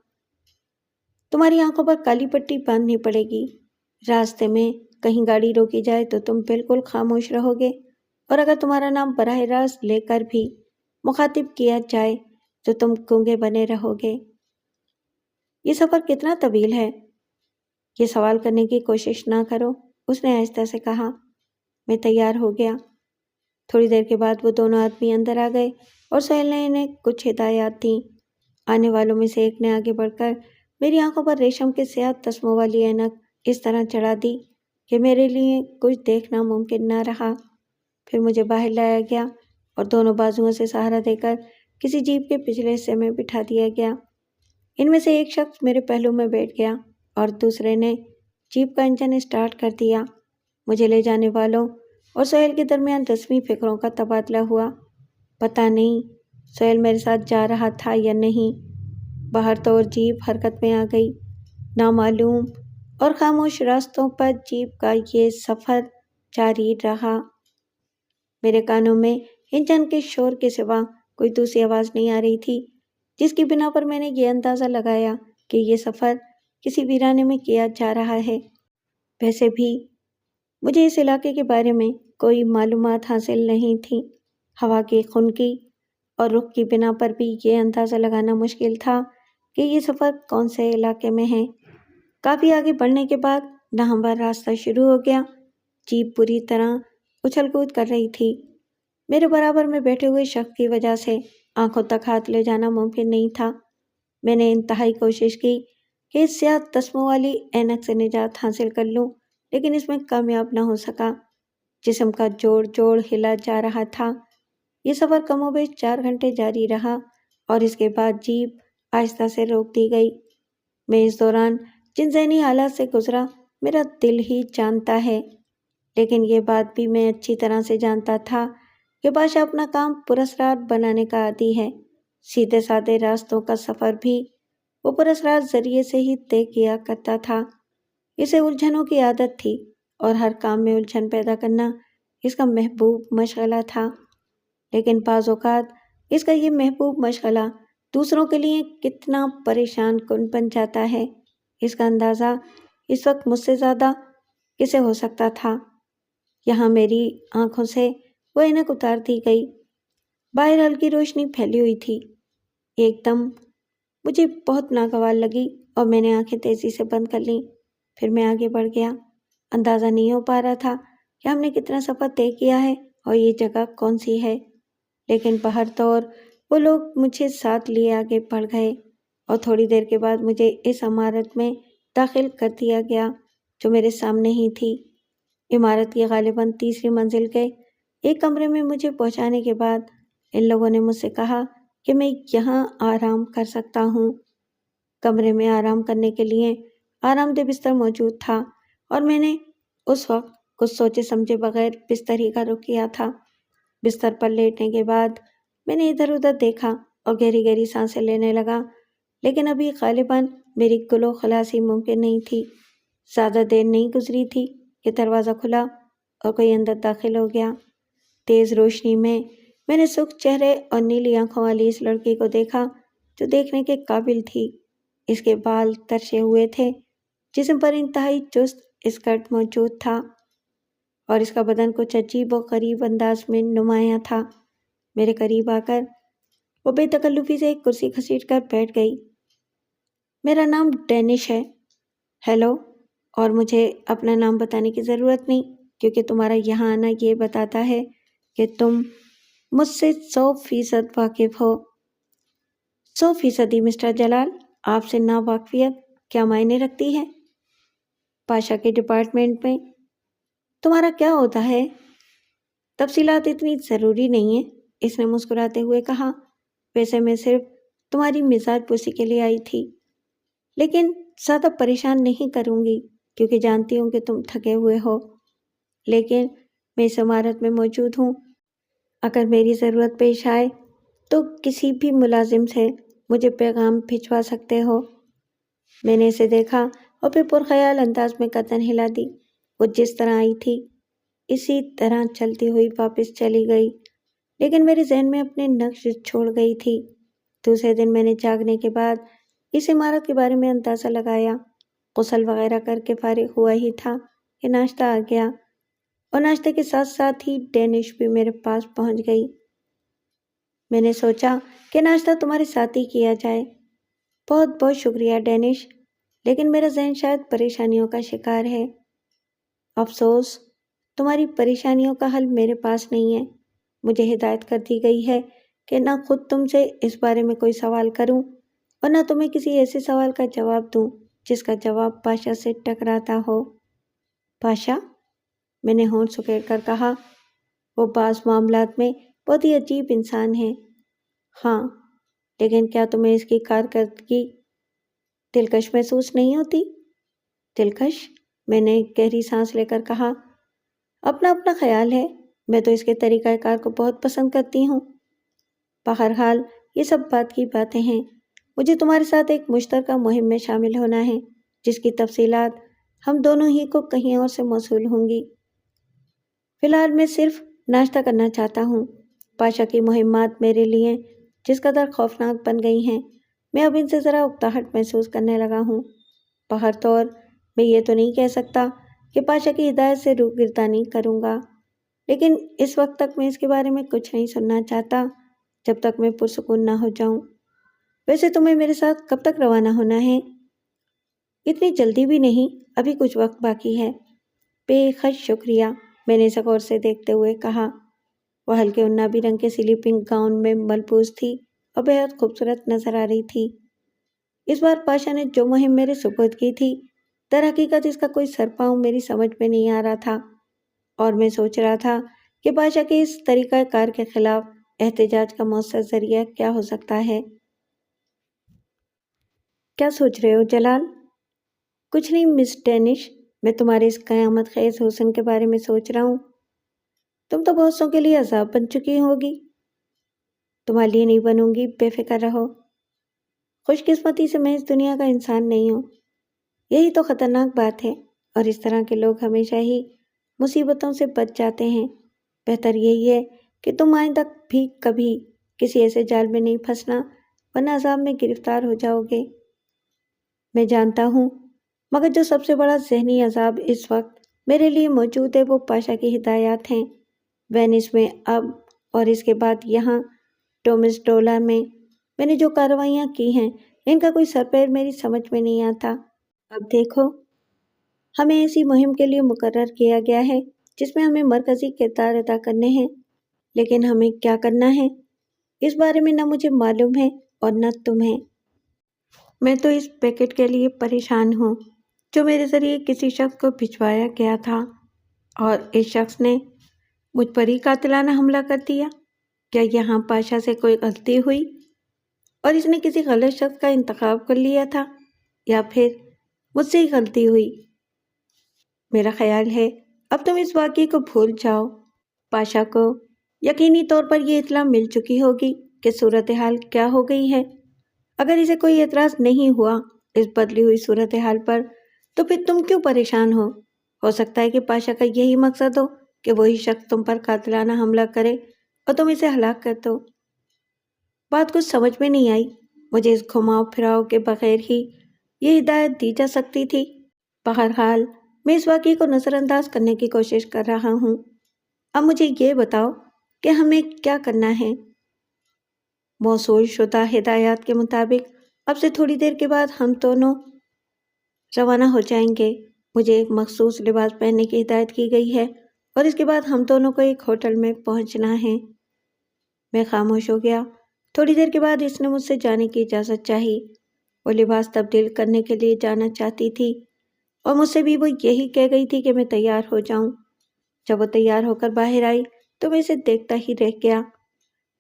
Speaker 1: تمہاری آنکھوں پر کالی پٹی باندھنی پڑے گی۔ راستے میں کہیں گاڑی روکی جائے تو تم بالکل خاموش رہو گے، اور اگر تمہارا نام براہ راست لے کر بھی مخاطب کیا جائے تو تم گونگے بنے رہو گے۔ یہ سفر کتنا طویل ہے؟ یہ سوال کرنے کی کوشش نہ کرو، اس نے آہستہ سے کہا۔ میں تیار ہو گیا۔ تھوڑی دیر کے بعد وہ دونوں آدمی اندر آ گئے اور سہیل نے انہیں کچھ ہدایات دیں۔ آنے والوں میں سے ایک نے آگے بڑھ کر میری آنکھوں پر ریشم کے سیاہ تسموں والی اینک اس طرح چڑھا دی کہ میرے لیے کچھ دیکھنا ممکن نہ رہا۔ پھر مجھے باہر لایا گیا اور دونوں بازوؤں سے سہارا دے کر کسی جیپ کے پچھلے حصے میں بٹھا دیا گیا۔ ان میں سے ایک شخص میرے پہلو میں بیٹھ گیا اور دوسرے نے جیپ کا انجن اسٹارٹ کر دیا۔ مجھے لے جانے والوں اور سہیل کے درمیان رسمی فکروں کا تبادلہ ہوا۔ پتہ نہیں سہیل میرے ساتھ جا رہا تھا یا نہیں۔ باہر تو اور جیپ حرکت میں آ گئی۔ نامعلوم اور خاموش راستوں پر جیپ کا یہ سفر جاری رہا۔ میرے کانوں میں انجن کے شور کے سوا کوئی دوسری آواز نہیں آ رہی تھی، جس کی بنا پر میں نے یہ اندازہ لگایا کہ یہ سفر کسی ویرانے میں کیا جا رہا ہے۔ ویسے بھی مجھے اس علاقے کے بارے میں کوئی معلومات حاصل نہیں تھیں۔ ہوا کی خنکی اور رخ کی بنا پر بھی یہ اندازہ لگانا مشکل تھا کہ یہ سفر کون سے علاقے میں ہے۔ کافی آگے بڑھنے کے بعد ناہموار راستہ شروع ہو گیا۔ جیپ پوری طرح اچھل کود کر رہی تھی۔ میرے برابر میں بیٹھے ہوئے شخص کی وجہ سے آنکھوں تک ہاتھ لے جانا ممکن نہیں تھا۔ میں نے انتہائی کوشش کی کہ اس سیاہ تسموں والی اینک سے نجات حاصل کر لوں، لیکن اس میں کامیاب نہ ہو سکا۔ جسم کا جوڑ جوڑ ہلا جا رہا تھا۔ یہ سفر کم و بیش 4 گھنٹے جاری رہا اور اس کے بعد جیپ آہستہ سے روک دی گئی۔ میں اس دوران جن ذہنی حالات سے گزرا میرا دل ہی جانتا ہے، لیکن یہ بات بھی میں اچھی طرح سے جانتا تھا کہ بادشاہ اپنا کام پراسرار بنانے کا عادی ہے۔ سیدھے سادے راستوں کا سفر بھی وہ پراسرار ذریعے سے ہی طے کیا کرتا تھا۔ اسے الجھنوں کی عادت تھی اور ہر کام میں الجھن پیدا کرنا اس کا محبوب مشغلہ تھا، لیکن بعض اوقات اس کا یہ محبوب مشغلہ دوسروں کے لیے کتنا پریشان کن بن جاتا ہے، اس کا اندازہ اس وقت مجھ سے زیادہ کسے ہو سکتا تھا۔ یہاں میری آنکھوں سے وہ اینک اتار دی گئی۔ باہر ہلکی روشنی پھیلی ہوئی تھی۔ ایک دم مجھے بہت ناگوار لگی اور میں نے آنکھیں تیزی سے بند کر لیں۔ پھر میں آگے بڑھ گیا۔ اندازہ نہیں ہو پا رہا تھا کہ ہم نے کتنا سفر طے کیا ہے اور یہ جگہ کون سی ہے، لیکن بہر طور وہ لوگ مجھے ساتھ لیے آگے بڑھ گئے اور تھوڑی دیر کے بعد مجھے اس عمارت میں داخل کر دیا گیا جو میرے سامنے ہی تھی۔ عمارت کی غالباً تیسری منزل کے ایک کمرے میں مجھے پہنچانے کے بعد ان لوگوں نے مجھ سے کہا کہ میں یہاں آرام کر سکتا ہوں۔ کمرے میں آرام کرنے کے لیے آرام دہ بستر موجود تھا اور میں نے اس وقت کچھ سوچے سمجھے بغیر بستر ہی کا رخ کیا تھا۔ بستر پر لیٹنے کے بعد میں نے ادھر ادھر دیکھا اور گہری گہری سانسیں لینے لگا، لیکن ابھی غالباً میری گلو خلاصی ممکن نہیں تھی۔ زیادہ دیر نہیں گزری تھی کہ دروازہ کھلا اور کوئی اندر داخل ہو گیا۔ تیز روشنی میں نے سرخ چہرے اور نیلی آنکھوں والی اس لڑکی کو دیکھا جو دیکھنے کے قابل تھی۔ اس کے بال ترشے ہوئے تھے، جسم پر انتہائی چست اسکرٹ موجود تھا اور اس کا بدن کچھ عجیب و غریب انداز میں نمایاں تھا۔ میرے قریب آ کر وہ بے تکلفی سے ایک کرسی گھسیٹ کر بیٹھ گئی۔ میرا نام ڈینش ہے۔ ہیلو، اور مجھے اپنا نام بتانے کی ضرورت نہیں کیونکہ تمہارا یہاں آنا یہ بتاتا ہے کہ تم مجھ سے 100% واقف ہو۔ 100% مسٹر جلال، آپ سے ناواقفیت کیا معنی رکھتی ہے؟ بادشاہ کے ڈپارٹمنٹ میں تمہارا کیا ہوتا ہے؟ تفصیلات اتنی ضروری نہیں ہیں، اس نے مسکراتے ہوئے کہا۔ ویسے میں صرف تمہاری مزاج پرسی کے لیے آئی تھی، لیکن زیادہ پریشان نہیں کروں گی کیونکہ جانتی ہوں کہ تم تھکے ہوئے ہو۔ لیکن میں اس عمارت میں موجود ہوں، اگر میری ضرورت پیش آئے تو کسی بھی ملازم سے مجھے پیغام بھجوا سکتے ہو۔ میں نے اسے دیکھا اور پھر پرخیال انداز میں گردن ہلا دی۔ وہ جس طرح آئی تھی اسی طرح چلتی ہوئی واپس چلی گئی، لیکن میرے ذہن میں اپنے نقش چھوڑ گئی تھی۔ دوسرے دن میں نے جاگنے کے بعد اس عمارت کے بارے میں اندازہ لگایا۔ غسل وغیرہ کر کے فارغ ہوا ہی تھا کہ ناشتہ آ گیا، اور ناشتے کے ساتھ ساتھ ہی ڈینش بھی میرے پاس پہنچ گئی۔ میں نے سوچا کہ ناشتہ تمہارے ساتھ ہی کیا جائے۔ بہت بہت شکریہ ڈینش، لیکن میرا ذہن شاید پریشانیوں کا شکار ہے۔ افسوس، تمہاری پریشانیوں کا حل میرے پاس نہیں ہے۔ مجھے ہدایت کر دی گئی ہے کہ نہ خود تم سے اس بارے میں کوئی سوال کروں اور نہ تمہیں کسی ایسے سوال کا جواب دوں جس کا جواب پاشا سے ٹکراتا ہو۔ پاشا؟ میں نے ہونٹ سکیڑ کر کہا۔ وہ بعض معاملات میں بہت ہی عجیب انسان ہے۔ ہاں، لیکن کیا تمہیں اس کی کارکردگی دلکش محسوس نہیں ہوتی؟ دلکش؟ میں نے گہری سانس لے کر کہا۔ اپنا اپنا خیال ہے، میں تو اس کے طریقہ کار کو بہت پسند کرتی ہوں۔ بہرحال یہ سب بات کی باتیں ہیں۔ مجھے تمہارے ساتھ ایک مشترکہ مہم میں شامل ہونا ہے جس کی تفصیلات ہم دونوں ہی کو کہیں اور سے موصول ہوں گی۔ فی الحال میں صرف ناشتہ کرنا چاہتا ہوں۔ پاشا کی مہمات میرے لیے جس قدر خوفناک بن گئی ہیں، میں اب ان سے ذرا اکتاہٹ محسوس کرنے لگا ہوں۔ بہر طور میں یہ تو نہیں کہہ سکتا کہ پاشا کی ہدایت سے روگردانی کروں گا، لیکن اس وقت تک میں اس کے بارے میں کچھ نہیں سننا چاہتا جب تک میں پرسکون نہ ہو جاؤں۔ ویسے تمہیں میرے ساتھ کب تک روانہ ہونا ہے؟ اتنی جلدی بھی نہیں، ابھی کچھ وقت باقی ہے۔ بے حد شکریہ، میں نے اسے غور سے دیکھتے ہوئے کہا۔ وہ ہلکے عنابی رنگ کے سلیپنگ گاؤن میں ملبوس تھی اور بہت خوبصورت نظر آ رہی تھی۔ اس بار پاشا نے جو مہم میرے سپرد کی تھی، در حقیقت اس کا کوئی سرپاؤں میری سمجھ میں نہیں آ رہا تھا، اور میں سوچ رہا تھا کہ پاشا کے اس طریقہ کار کے خلاف احتجاج کا مؤثر ذریعہ کیا ہو سکتا ہے۔ کیا سوچ رہے ہو جلال؟ کچھ نہیں مس ڈینش، میں تمہارے اس قیامت خیز حسن کے بارے میں سوچ رہا ہوں۔ تم تو بہت سو کے لیے عذاب بن چکی ہوگی۔ تمہارے لیے نہیں بنوں گی، بے فکر رہو۔ خوش قسمتی سے میں اس دنیا کا انسان نہیں ہوں، یہی تو خطرناک بات ہے، اور اس طرح کے لوگ ہمیشہ ہی مصیبتوں سے بچ جاتے ہیں۔ بہتر یہی ہے کہ تم آئندہ بھی کبھی کسی ایسے جال میں نہیں پھنسنا، ورنہ عذاب میں گرفتار ہو جاؤ گے۔ میں جانتا ہوں، مگر جو سب سے بڑا ذہنی عذاب اس وقت میرے لیے موجود ہے وہ پاشا کی ہدایات ہیں۔ وینس میں اب اور اس کے بعد یہاں ٹومس ڈولا میں نے جو کارروائیاں کی ہیں، ان کا کوئی سر پیر میری سمجھ میں نہیں آتا۔ اب دیکھو، ہمیں ایسی مہم کے لیے مقرر کیا گیا ہے جس میں ہمیں مرکزی کردار ادا کرنے ہیں، لیکن ہمیں کیا کرنا ہے اس بارے میں نہ مجھے معلوم ہے اور نہ تمہیں۔ میں تو اس پیکٹ کے لیے پریشان ہوں جو میرے ذریعے کسی شخص کو بھجوایا گیا تھا، اور اس شخص نے مجھ پر ہی قاتلانہ حملہ کر دیا۔ کیا یہاں پاشا سے کوئی غلطی ہوئی اور اس نے کسی غلط شخص کا انتخاب کر لیا تھا، یا پھر مجھ سے ہی غلطی ہوئی؟ میرا خیال ہے اب تم اس واقعے کو بھول جاؤ۔ پاشا کو یقینی طور پر یہ اطلاع مل چکی ہوگی کہ صورتحال کیا ہو گئی ہے۔ اگر اسے کوئی اعتراض نہیں ہوا اس بدلی ہوئی صورتحال پر، تو پھر تم کیوں پریشان ہو سکتا ہے کہ پاشا کا یہی مقصد ہو کہ وہی شخص تم پر قاتلانہ حملہ کرے اور تم اسے ہلاک کر دو۔ بات کچھ سمجھ میں نہیں آئی۔ مجھے اس گھماؤ پھراؤ کے بغیر ہی یہ ہدایت دی جا سکتی تھی۔ بہرحال میں اس واقعے کو نظر انداز کرنے کی کوشش کر رہا ہوں۔ اب مجھے یہ بتاؤ کہ ہمیں کیا کرنا ہے۔ موصول شدہ ہدایات کے مطابق اب سے تھوڑی دیر کے بعد ہم دونوں روانہ ہو جائیں گے۔ مجھے ایک مخصوص لباس پہننے کی ہدایت کی گئی ہے، اور اس کے بعد ہم دونوں کو ایک ہوٹل میں پہنچنا ہے۔ میں خاموش ہو گیا۔ تھوڑی دیر کے بعد اس نے مجھ سے جانے کی اجازت چاہی۔ وہ لباس تبدیل کرنے کے لیے جانا چاہتی تھی، اور مجھ سے بھی وہ یہی کہہ گئی تھی کہ میں تیار ہو جاؤں۔ جب وہ تیار ہو کر باہر آئی تو میں اسے دیکھتا ہی رہ گیا۔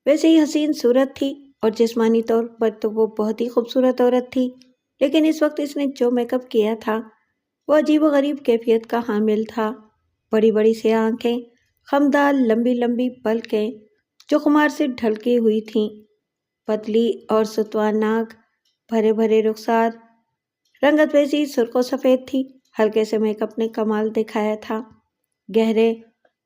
Speaker 1: ویسے ہی حسین صورت تھی، اور جسمانی طور پر تو وہ بہت ہی خوبصورت عورت تھی، لیکن اس وقت اس نے جو میک اپ کیا تھا وہ عجیب و غریب کیفیت کا حامل تھا۔ بڑی بڑی سیاہ آنکھیں، خمدار لمبی لمبی پلکیں جو خمار سے ڈھلکی ہوئی تھیں، پتلی اور ستوان ناک، بھرے بھرے رخسار، رنگت ویسی سرخ و سفید تھی۔ ہلکے سے میک اپ نے کمال دکھایا تھا۔ گہرے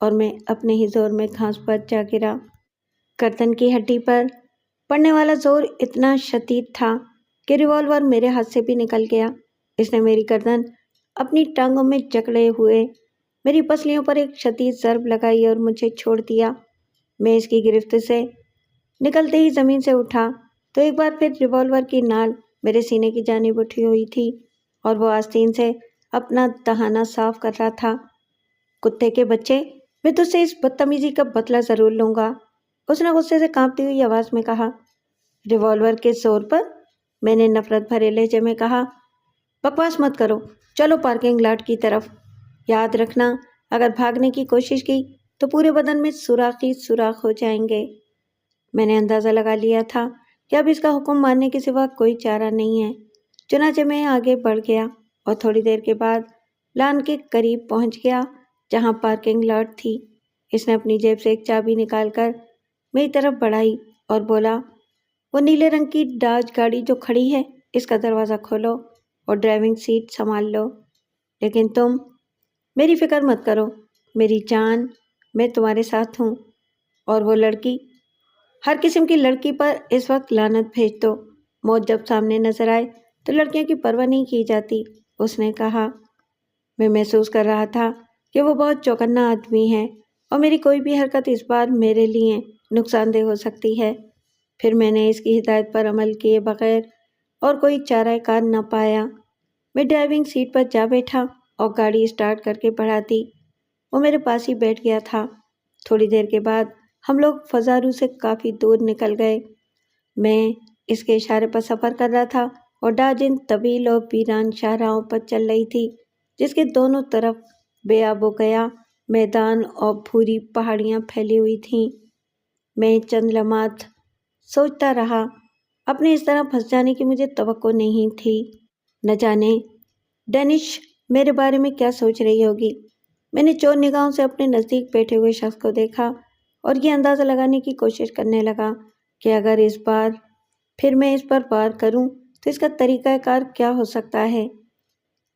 Speaker 1: اور میں اپنے ہی زور میں گھاس پر جا گرا۔ گردن کی ہڈی پر پڑنے والا زور اتنا شدید تھا کہ ریوالور میرے ہاتھ سے بھی نکل گیا۔ اس نے میری گردن اپنی ٹانگوں میں جکڑے ہوئے میری پسلیوں پر ایک شدید ضرب لگائی اور مجھے چھوڑ دیا۔ میں اس کی گرفت سے نکلتے ہی زمین سے اٹھا تو ایک بار پھر ریوالور کی نال میرے سینے کی جانب اٹھی ہوئی تھی اور وہ آستین سے اپنا دہانہ صاف کر رہا تھا۔ کتے کے بچے، میں تجھ سے اس بدتمیزی کا بدلہ ضرور لوں گا، اس نے غصے سے کانپتی ہوئی آواز میں کہا۔ ریوالور کے زور پر؟ میں نے نفرت بھرے لہجے میں کہا۔ بکواس مت کرو، چلو پارکنگ لاٹ کی طرف۔ یاد رکھنا، اگر بھاگنے کی کوشش کی تو پورے بدن میں سوراخ ہی سوراخ ہو جائیں گے۔ میں نے اندازہ لگا لیا تھا کہ اب اس کا حکم ماننے کے سوا کوئی چارہ نہیں ہے، چنانچہ میں آگے بڑھ گیا اور تھوڑی دیر کے بعد لان کے قریب پہنچ گیا جہاں پارکنگ لاٹ تھی۔ اس نے اپنی جیب سے ایک چابی نکال کر میری طرف بڑھائی اور بولا، وہ نیلے رنگ کی ڈاج گاڑی جو کھڑی ہے، اس کا دروازہ کھولو اور ڈرائیونگ سیٹ سنبھال لو، لیکن تم میری فکر مت کرو، میری جان، میں تمہارے ساتھ ہوں۔ اور وہ لڑکی، ہر قسم کی لڑکی پر اس وقت لعنت بھیج دو، موت جب سامنے نظر آئے تو لڑکیوں کی پرواہ نہیں کی جاتی، اس نے کہا۔ میں محسوس کر رہا تھا کہ وہ بہت چوکنا آدمی ہے اور میری کوئی بھی حرکت اس بار میرے لیے نقصان دہ ہو سکتی ہے۔ پھر میں نے اس کی ہدایت پر عمل کیے بغیر اور کوئی چارہ کار نہ پایا۔ میں ڈرائیونگ سیٹ پر جا بیٹھا اور گاڑی اسٹارٹ کر کے بڑھا دی۔ وہ میرے پاس ہی بیٹھ گیا تھا۔ تھوڑی دیر کے بعد ہم لوگ فضارو سے کافی دور نکل گئے۔ میں اس کے اشارے پر سفر کر رہا تھا اور ڈاج ان طویل اور ویران شاہراہوں پر چل رہی تھی جس کے دونوں طرف بے آب و گیا میدان اور بھوری پہاڑیاں پھیلی ہوئی تھیں۔ میں چند لمحات سوچتا رہا، اپنے اس طرح پھنس جانے کی مجھے توقع نہیں تھی۔ نہ جانے ڈینش میرے بارے میں کیا سوچ رہی ہوگی۔ میں نے چور نگاہوں سے اپنے نزدیک بیٹھے ہوئے شخص کو دیکھا اور یہ اندازہ لگانے کی کوشش کرنے لگا کہ اگر اس بار پھر میں اس پر وار کروں تو اس کا طریقہ کار کیا ہو سکتا ہے۔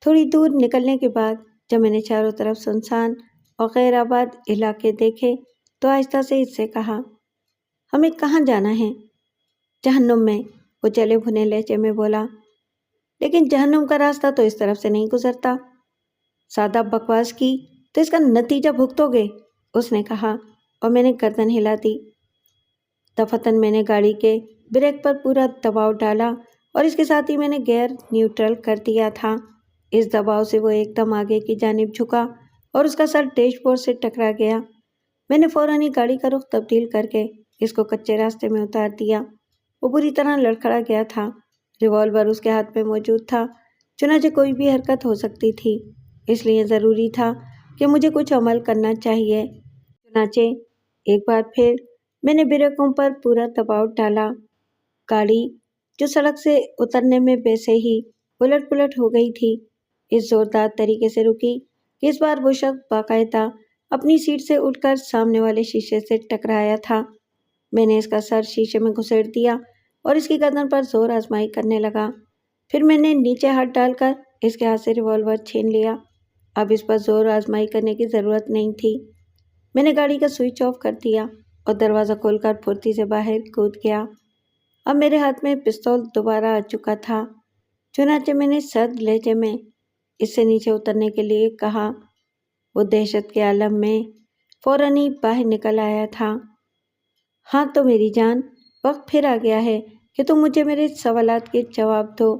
Speaker 1: تھوڑی دور نکلنے کے بعد جب میں نے چاروں طرف سنسان اور غیر آباد علاقے دیکھے تو آہستہ سے اس سے کہا، ہمیں کہاں جانا ہے؟ جہنم میں، وہ جلے بھنے لہجے میں بولا۔ لیکن جہنم کا راستہ تو اس طرف سے نہیں گزرتا۔ سادہ بکواس کی تو اس کا نتیجہ بھگتو گے، اس نے کہا اور میں نے گردن ہلا دی۔ دفتن میں نے گاڑی کے بریک پر پورا دباؤ ڈالا اور اس کے ساتھ ہی میں نے گیئر نیوٹرل کر دیا تھا۔ اس دباؤ سے وہ ایک دم آگے کی جانب جھکا اور اس کا سر ڈیش بورڈ سے ٹکرا گیا۔ میں نے فوراً ہی گاڑی کا رخ تبدیل کر کے اس کو کچے راستے میں اتار دیا۔ وہ بری طرح لڑکھڑا گیا تھا۔ ریوالور اس کے ہاتھ میں موجود تھا، چنانچہ کوئی بھی حرکت ہو سکتی تھی، اس لیے ضروری تھا کہ مجھے کچھ عمل کرنا چاہیے۔ چنانچہ ایک بار پھر میں نے بریکوں پر پورا دباؤ ڈالا۔ گاڑی جو سڑک سے اترنے میں ویسے ہی الٹ پلٹ ہو گئی تھی، اس زوردار طریقے سے رکی کہ اس بار وہ شخص باقاعدہ اپنی سیٹ سے اٹھ کر سامنے والے شیشے سے ٹکرایا تھا۔ میں نے اس کا سر شیشے میں گھسیٹ دیا اور اس کی گردن پر زور آزمائی کرنے لگا۔ پھر میں نے نیچے ہاتھ ڈال کر اس کے ہاتھ سے ریوالور چھین لیا۔ اب اس پر زور آزمائی کرنے کی ضرورت نہیں تھی۔ میں نے گاڑی کا سوئچ آف کر دیا اور دروازہ کھول کر پھرتی سے باہر کود گیا۔ اب میرے ہاتھ میں پستول دوبارہ آ چکا تھا، چنانچہ میں نے سرد لہجے میں اس سے نیچے اترنے کے لیے کہا۔ وہ دہشت کے عالم میں فوراً ہی باہر نکل آیا تھا۔ ہاں تو میری جان، وقت پھر آ گیا ہے کہ تم مجھے میرے سوالات کے جواب دو۔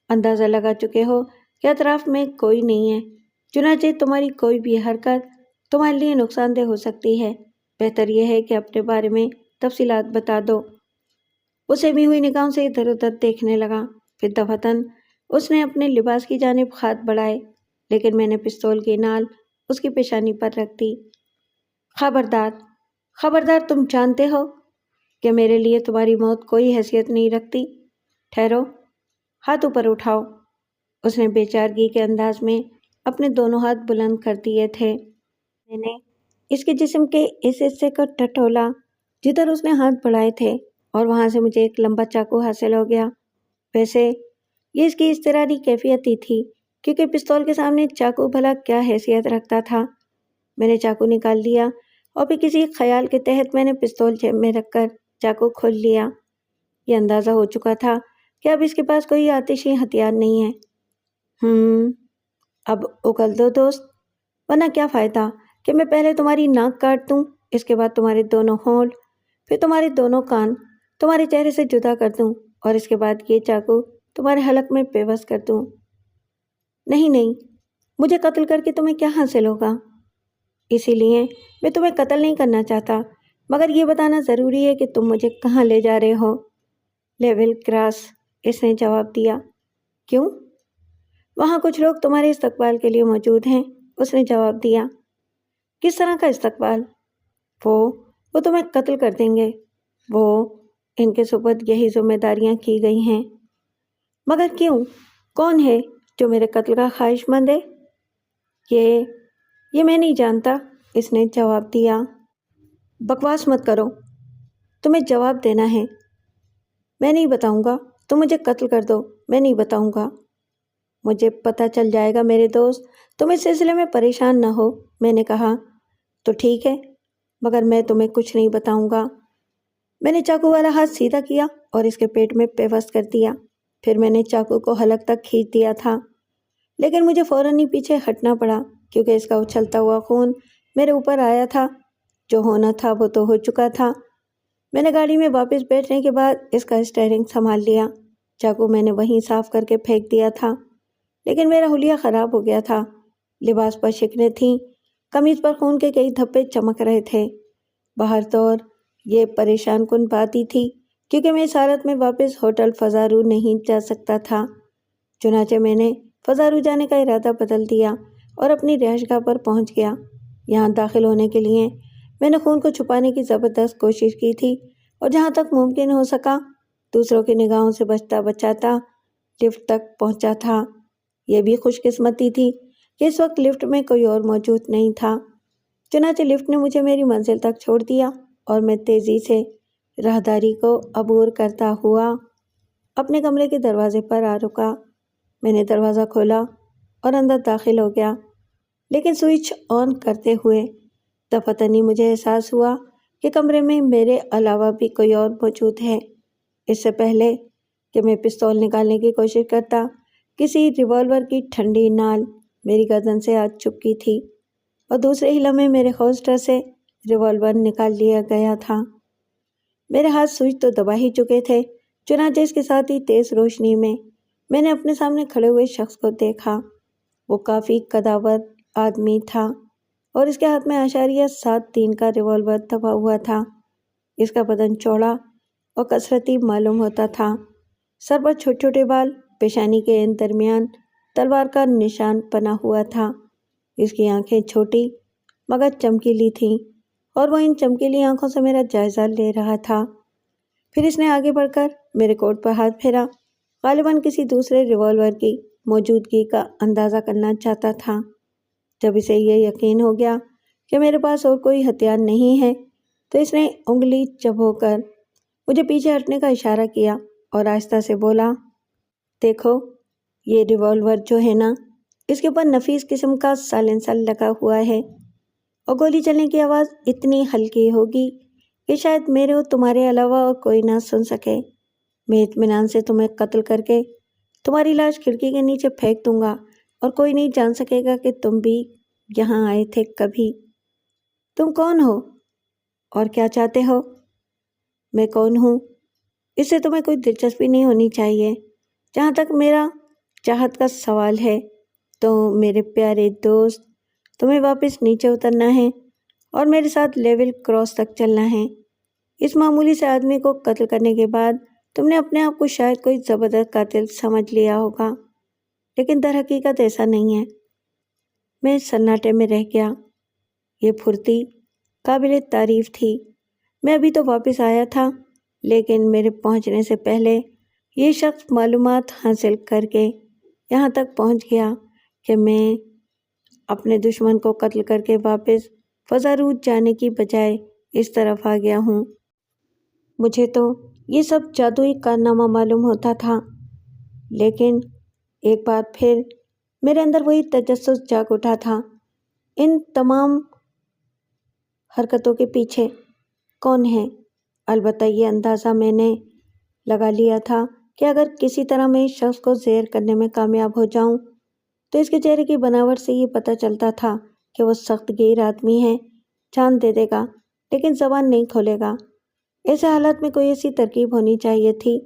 Speaker 1: اندازہ لگا چکے ہو کہ اطراف میں کوئی نہیں ہے، چنانچہ تمہاری کوئی بھی حرکت تمہارے لیے نقصان دہ ہو سکتی ہے۔ بہتر یہ ہے کہ اپنے بارے میں تفصیلات بتا دو۔ وہ سہمی ہوئی نگاہوں سے ادھر ادھر دیکھنے لگا۔ پھر دفعتاً اس نے اپنے لباس کی جانب ہاتھ بڑھائے، لیکن میں نے پستول کی نال اس کی پیشانی پر رکھ دی۔ خبردار، خبردار، تم جانتے ہو کہ میرے لیے تمہاری موت کوئی حیثیت نہیں رکھتی۔ ٹھہرو، ہاتھ اوپر اٹھاؤ۔ اس نے بے چارگی کے انداز میں اپنے دونوں ہاتھ بلند کر دیے تھے۔ میں نے اس کے جسم کے اس حصے کو ٹٹولا جدھر اس نے ہاتھ بڑھائے تھے اور وہاں سے مجھے ایک لمبا چاقو حاصل ہو گیا۔ ویسے یہ اس کی اضطراری کیفیت ہی تھی، کیونکہ پستول کے سامنے چاقو بھلا کیا حیثیت رکھتا تھا۔ میں نے چاقو نکال لیا اور پھر کسی خیال کے تحت میں نے پستول جیب میں رکھ کر چاقو کھول لیا۔ یہ اندازہ ہو چکا تھا کہ اب اس کے پاس کوئی آتشی ہتھیار نہیں ہے۔ اب اگل دو دوست، ورنہ کیا فائدہ کہ میں پہلے تمہاری ناک کاٹ دوں، اس کے بعد تمہارے دونوں ہونٹ، پھر تمہارے دونوں کان تمہارے چہرے سے جدا کر دوں اور اس کے بعد یہ چاقو تمہارے حلق میں پیوست کر دوں۔ نہیں، مجھے قتل کر کے تمہیں کیا حاصل ہوگا؟ اسی لیے میں تمہیں قتل نہیں کرنا چاہتا، مگر یہ بتانا ضروری ہے کہ تم مجھے کہاں لے جا رہے ہو۔ لیول کراس، اس نے جواب دیا۔ کیوں؟ وہاں کچھ لوگ تمہارے استقبال کے لیے موجود ہیں، اس نے جواب دیا۔ کس طرح کا استقبال؟ وہ تمہیں قتل کر دیں گے۔ ان کے سپرد یہی ذمہ داریاں کی گئی ہیں۔ مگر کیوں؟ کون ہے جو میرے قتل کا خواہش مند ہے؟ یہ میں نہیں جانتا، اس نے جواب دیا۔ بکواس مت کرو، تمہیں جواب دینا ہے۔ میں نہیں بتاؤں گا، تم مجھے قتل کر دو، میں نہیں بتاؤں گا۔ مجھے پتہ چل جائے گا میرے دوست، تم اس سلسلے میں پریشان نہ ہو، میں نے کہا۔ تو ٹھیک ہے، مگر میں تمہیں کچھ نہیں بتاؤں گا۔ میں نے چاقو والا ہاتھ سیدھا کیا اور اس کے پیٹ میں پیوست کر دیا۔ پھر میں نے چاقو کو حلق تک کھینچ دیا تھا، لیکن مجھے فوراً ہی پیچھے ہٹنا پڑا کیونکہ اس کا اچھلتا ہوا خون میرے اوپر آیا تھا۔ جو ہونا تھا وہ تو ہو چکا تھا۔ میں نے گاڑی میں واپس بیٹھنے کے بعد اس کا اسٹیئرنگ سنبھال لیا۔ چاقو میں نے وہیں صاف کر کے پھینک دیا تھا، لیکن میرا حلیہ خراب ہو گیا تھا۔ لباس پر شکنیں تھیں، قمیض پر خون کے کئی دھبے چمک رہے تھے۔ باہر طور یہ پریشان کن بات ہی تھی کیونکہ میں اس حالت میں واپس ہوٹل فضارو نہیں جا سکتا تھا۔ چنانچہ میں نے فضارو جانے کا ارادہ بدل دیا اور اپنی رہائش گاہ پر پہنچ گیا۔ یہاں داخل ہونے کے لیے میں نے خون کو چھپانے کی زبردست کوشش کی تھی اور جہاں تک ممکن ہو سکا دوسروں کی نگاہوں سے بچتا بچاتا لفٹ تک پہنچا تھا۔ یہ بھی خوش قسمتی تھی کہ اس وقت لفٹ میں کوئی اور موجود نہیں تھا۔ چنانچہ لفٹ نے مجھے میری منزل تک چھوڑ دیا اور میں تیزی سے راہداری کو عبور کرتا ہوا اپنے کمرے کے دروازے پر آ رکا۔ میں نے دروازہ کھولا اور اندر داخل ہو گیا، لیکن سوئچ آن کرتے ہوئے دفعتنی مجھے احساس ہوا کہ کمرے میں میرے علاوہ بھی کوئی اور موجود ہے۔ اس سے پہلے کہ میں پستول نکالنے کی کوشش کرتا، کسی ریوالور کی ٹھنڈی نال میری گردن سے آ چپکی تھی اور دوسرے ہی لمحے میرے ہولسٹر سے ریوالور نکال لیا گیا تھا۔ میرے ہاتھ سوئچ تو دبا ہی چکے تھے، چنانچہ اس کے ساتھ ہی تیز روشنی میں نے اپنے سامنے کھڑے ہوئے شخص کو دیکھا۔ وہ کافی قداور آدمی تھا اور اس کے ہاتھ میں 7.3 کا ریوالور دبا ہوا تھا۔ اس کا بدن چوڑا اور کثرتی معلوم ہوتا تھا۔ سر پر چھوٹے چھوٹے بال، پیشانی کے درمیان تلوار کا نشان بنا ہوا تھا۔ اس کی آنکھیں چھوٹی مگر چمکیلی تھیں اور وہ ان چمکیلی آنکھوں سے میرا جائزہ لے رہا تھا۔ پھر اس نے آگے بڑھ کر میرے کوٹ پر ہاتھ پھیرا، غالباً کسی دوسرے ریوالور کی موجودگی کا اندازہ کرنا چاہتا تھا۔ جب اسے یہ یقین ہو گیا کہ میرے پاس اور کوئی ہتھیار نہیں ہے تو اس نے انگلی چبو کر مجھے پیچھے ہٹنے کا اشارہ کیا اور آہستہ سے بولا، دیکھو یہ ریوالور جو ہے نا، اس کے اوپر نفیس قسم کا سائلنسر لگا ہوا ہے اور گولی چلنے کی آواز اتنی ہلکی ہوگی کہ شاید میرے اور تمہارے علاوہ اور کوئی نہ سن سکے۔ میں اطمینان سے تمہیں قتل کر کے تمہاری لاش کھڑکی کے نیچے پھینک دوں گا اور کوئی نہیں جان سکے گا کہ تم بھی یہاں آئے تھے کبھی۔ تم کون ہو اور کیا چاہتے ہو؟ میں کون ہوں اس سے تمہیں کوئی دلچسپی نہیں ہونی چاہیے۔ جہاں تک میرا چاہت کا سوال ہے تو میرے پیارے دوست، تمہیں واپس نیچے اترنا ہے اور میرے ساتھ لیول کراس تک چلنا ہے۔ اس معمولی سے آدمی کو قتل کرنے کے بعد تم نے اپنے آپ کو شاید کوئی زبردست قاتل سمجھ لیا ہوگا، لیکن در حقیقت ایسا نہیں ہے۔ میں سناٹے میں رہ گیا۔ یہ پھرتی قابل تعریف تھی۔ میں ابھی تو واپس آیا تھا، لیکن میرے پہنچنے سے پہلے یہ شخص معلومات حاصل کر کے یہاں تک پہنچ گیا کہ میں اپنے دشمن کو قتل کر کے واپس فضارود جانے کی بجائے اس طرف آ گیا ہوں۔ مجھے تو یہ سب جادوئی کارنامہ معلوم ہوتا تھا، لیکن ایک بار پھر میرے اندر وہی تجسس جاگ اٹھا تھا۔ ان تمام حرکتوں کے پیچھے کون ہے؟ البتہ یہ اندازہ میں نے لگا لیا تھا کہ اگر کسی طرح میں اس شخص کو زہر کرنے میں کامیاب ہو جاؤں تو اس کے چہرے کی بناوٹ سے یہ پتہ چلتا تھا کہ وہ سخت گیر آدمی ہے، جان دے دے گا لیکن زبان نہیں کھولے گا۔ ایسے حالات میں کوئی ایسی ترکیب ہونی چاہیے تھی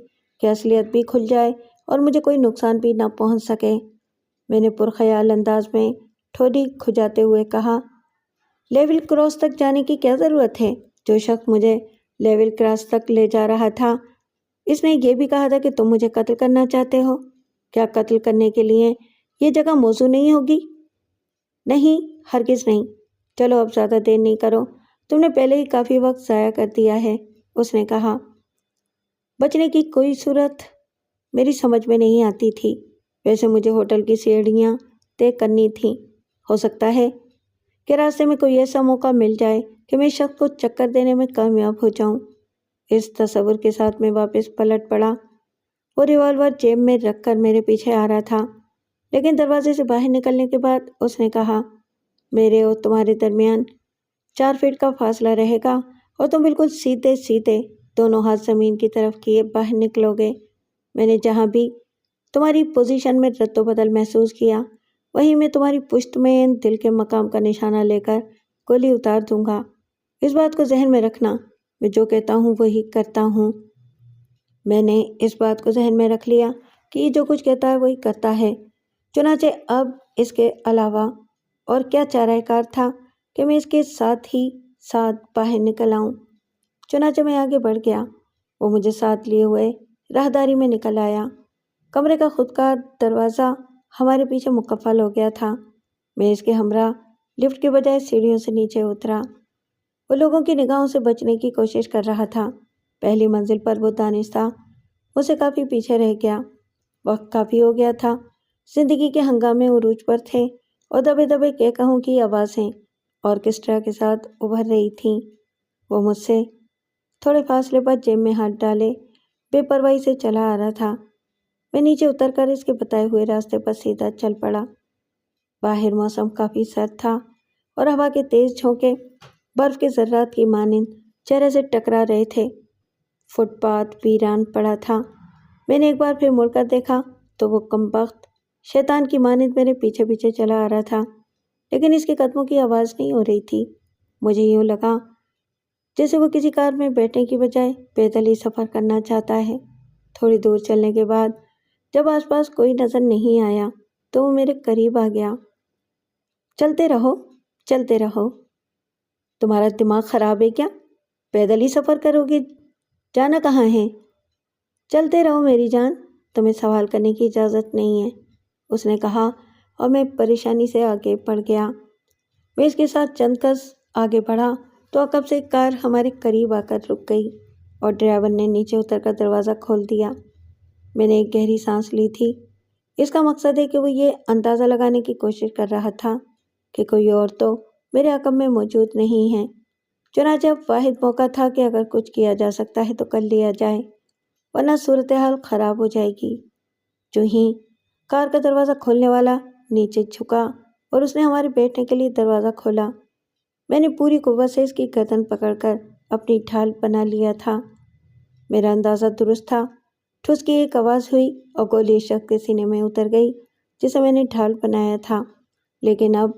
Speaker 1: کہ اصلیت بھی کھل جائے اور مجھے کوئی نقصان بھی نہ پہنچ سکے۔ میں نے پرخیال انداز میں ٹھوڑی کھجاتے ہوئے کہا، لیول کراس تک جانے کی کیا ضرورت ہے؟ جو شخص مجھے لیول کراس تک لے جا رہا تھا اس نے یہ بھی کہا تھا کہ تم مجھے قتل کرنا چاہتے ہو۔ کیا قتل کرنے کے لیے یہ جگہ موزوں نہیں ہوگی؟ نہیں، ہرگز نہیں۔ چلو اب زیادہ دیر نہیں کرو، تم نے پہلے ہی کافی وقت ضائع کر دیا ہے، اس نے کہا۔ بچنے کی کوئی صورت میری سمجھ میں نہیں آتی تھی۔ ویسے مجھے ہوٹل کی سیڑھیاں طے کرنی تھیں۔ ہو سکتا ہے کہ راستے میں کوئی ایسا موقع مل جائے کہ میں اس شخص کو چکر دینے میں کامیاب ہو جاؤں۔ اس تصور کے ساتھ میں واپس پلٹ پڑا۔ وہ ریوالور جیب میں رکھ کر میرے پیچھے آ رہا تھا، لیکن دروازے سے باہر نکلنے کے بعد اس نے کہا، میرے اور تمہارے درمیان 4 فٹ کا فاصلہ رہے گا اور تم بالکل سیدھے سیدھے دونوں ہاتھ زمین کی طرف کیے باہر نکلو گے۔ میں نے جہاں بھی تمہاری پوزیشن میں رد و بدل محسوس کیا وہیں میں تمہاری پشت میں دل کے مقام کا نشانہ لے کر گولی اتار دوں گا۔ اس بات کو ذہن میں رکھنا، میں جو کہتا ہوں وہی کرتا ہوں۔ میں نے اس بات کو ذہن میں رکھ لیا کہ یہ جو کچھ کہتا ہے وہی کرتا ہے، چنانچہ اب اس کے علاوہ اور کیا چارہ کار تھا کہ میں اس کے ساتھ ہی ساتھ باہر نکل آؤں۔ چنانچہ میں آگے بڑھ گیا۔ وہ مجھے ساتھ لیے ہوئے راہداری میں نکل آیا۔ کمرے کا خودکار دروازہ ہمارے پیچھے مقفل ہو گیا تھا۔ میں اس کے ہمراہ لفٹ کے بجائے سیڑھیوں سے نیچے اترا۔ وہ لوگوں کی نگاہوں سے بچنے کی کوشش کر رہا تھا۔ پہلی منزل پر وہ دانستہ مجھ سے کافی پیچھے رہ گیا۔ وقت کافی ہو گیا تھا، زندگی کے ہنگامے عروج پر تھے اور دبے دبے کہکہوں کی آوازیں آرکیسٹرا کے ساتھ ابھر رہی تھیں۔ وہ مجھ سے تھوڑے فاصلے پر جیب میں ہاتھ ڈالے بے پرواہی سے چلا آ رہا تھا۔ میں نیچے اتر کر اس کے بتائے ہوئے راستے پر سیدھا چل پڑا۔ باہر موسم کافی سرد تھا اور ہوا کے تیز جھونکے برف کے ذرات کی مانند چہرے سے ٹکرا رہے تھے۔ فٹ پاتھ ویران پڑا تھا۔ میں نے ایک بار پھر مڑ کر دیکھا تو وہ کمبخت شیطان کی مانند میرے پیچھے پیچھے چلا آ رہا تھا، لیکن اس کے قدموں کی آواز نہیں ہو رہی تھی۔ مجھے یوں لگا جیسے وہ کسی کار میں بیٹھنے کی بجائے پیدل ہی سفر کرنا چاہتا ہے۔ تھوڑی دور چلنے کے بعد جب آس پاس کوئی نظر نہیں آیا تو وہ میرے قریب آ گیا۔ چلتے رہو، چلتے رہو۔ تمہارا دماغ خراب ہے کیا؟ پیدل ہی سفر کرو گے؟ جانا کہاں ہے؟ چلتے رہو میری جان، تمہیں سوال کرنے کی اجازت نہیں ہے، اس نے کہا اور میں پریشانی سے آگے بڑھ گیا۔ میں اس کے ساتھ چند قدم آگے بڑھا تو عقب سے کار ہمارے قریب آ کر رک گئی اور ڈرائیور نے نیچے اتر کر دروازہ کھول دیا۔ میں نے ایک گہری سانس لی تھی۔ اس کا مقصد ہے کہ وہ یہ اندازہ لگانے کی کوشش کر رہا تھا کہ کوئی اور تو میرے عقب میں موجود نہیں ہے۔ چنانچہ اب واحد موقع تھا کہ اگر کچھ کیا جا سکتا ہے تو کر لیا جائے، ورنہ صورتحال خراب ہو جائے گی۔ جو ہی کار کا دروازہ کھولنے والا نیچے جھکا اور اس نے ہمارے بیٹھنے کے لیے دروازہ کھولا، میں نے پوری قوت سے اس کی گردن پکڑ کر اپنی ڈھال بنا لیا تھا۔ میرا اندازہ درست تھا۔ ٹھس کی ایک آواز ہوئی اور گولی شخص کے سینے میں اتر گئی جسے میں نے ڈھال بنایا تھا، لیکن اب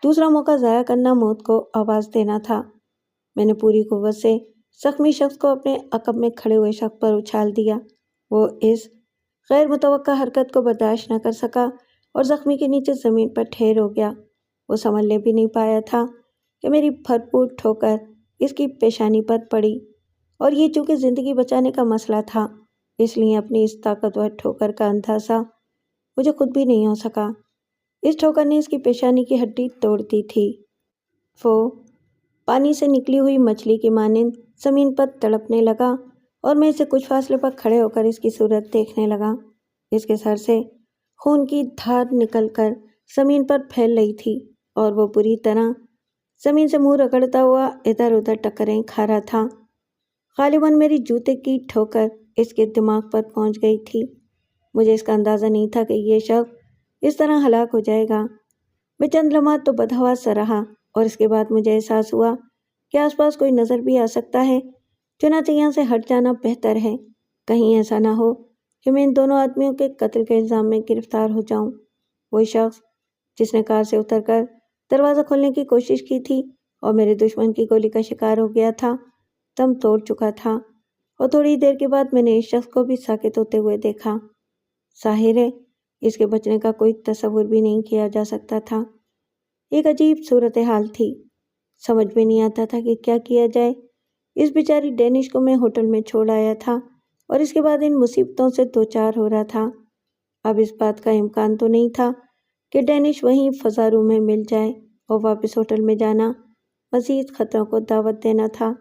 Speaker 1: دوسرا موقع ضائع کرنا موت کو آواز دینا تھا۔ میں نے پوری قوت سے زخمی شخص کو اپنے عقب میں کھڑے ہوئے شخص پر اچھال دیا۔ وہ اس غیر متوقع حرکت کو برداشت نہ کر سکا اور زخمی کے نیچے زمین پر ڈھیر ہو گیا۔ وہ سنبھلنے بھی نہیں پایا تھا کہ میری بھرپور ٹھوکر اس کی پیشانی پر پڑی، اور یہ چونکہ زندگی بچانے کا مسئلہ تھا اس لیے اپنی اس طاقتور ٹھوکر کا اندازہ مجھے خود بھی نہیں ہو سکا۔ اس ٹھوکر نے اس کی پیشانی کی ہڈی توڑ دی تھی۔ وہ پانی سے نکلی ہوئی مچھلی کی مانند زمین پر تڑپنے لگا اور میں اسے کچھ فاصلے پر کھڑے ہو کر اس کی صورت دیکھنے لگا۔ اس کے سر سے خون کی دھار نکل کر زمین پر پھیل رہی تھی اور وہ بری طرح زمین سے منہ رگڑتا ہوا ادھر ادھر ٹکریں کھا رہا تھا۔ غالباً میری جوتے کی ٹھوکر اس کے دماغ پر پہنچ گئی تھی۔ مجھے اس کا اندازہ نہیں تھا کہ یہ شخص اس طرح ہلاک ہو جائے گا۔ میں چند لمحات تو بدحواس سا رہا اور اس کے بعد مجھے احساس ہوا کہ آس پاس کوئی نظر بھی آ سکتا ہے، چنانچہ یہاں سے ہٹ جانا بہتر ہے، کہیں ایسا نہ ہو کہ میں ان دونوں آدمیوں کے قتل کے الزام میں گرفتار ہو جاؤں۔ وہی شخص جس نے کار سے اتر کر دروازہ کھولنے کی کوشش کی تھی اور میرے دشمن کی گولی کا شکار ہو گیا تھا، دم توڑ چکا تھا، اور تھوڑی دیر کے بعد میں نے اس شخص کو بھی ساکت ہوتے ہوئے دیکھا۔ ظاہر ہے اس کے بچنے کا کوئی تصور بھی نہیں کیا جا سکتا تھا۔ ایک عجیب صورتحال تھی، سمجھ میں نہیں آتا تھا کہ کیا کیا جائے۔ اس بیچاری ڈینش کو میں ہوٹل میں چھوڑ آیا تھا اور اس کے بعد ان مصیبتوں سے دوچار ہو رہا تھا۔ اب اس بات کا امکان تو نہیں تھا کہ ڈینش وہیں فضا روم میں مل جائے اور واپس ہوٹل میں جانا مزید خطروں کو دعوت دینا تھا۔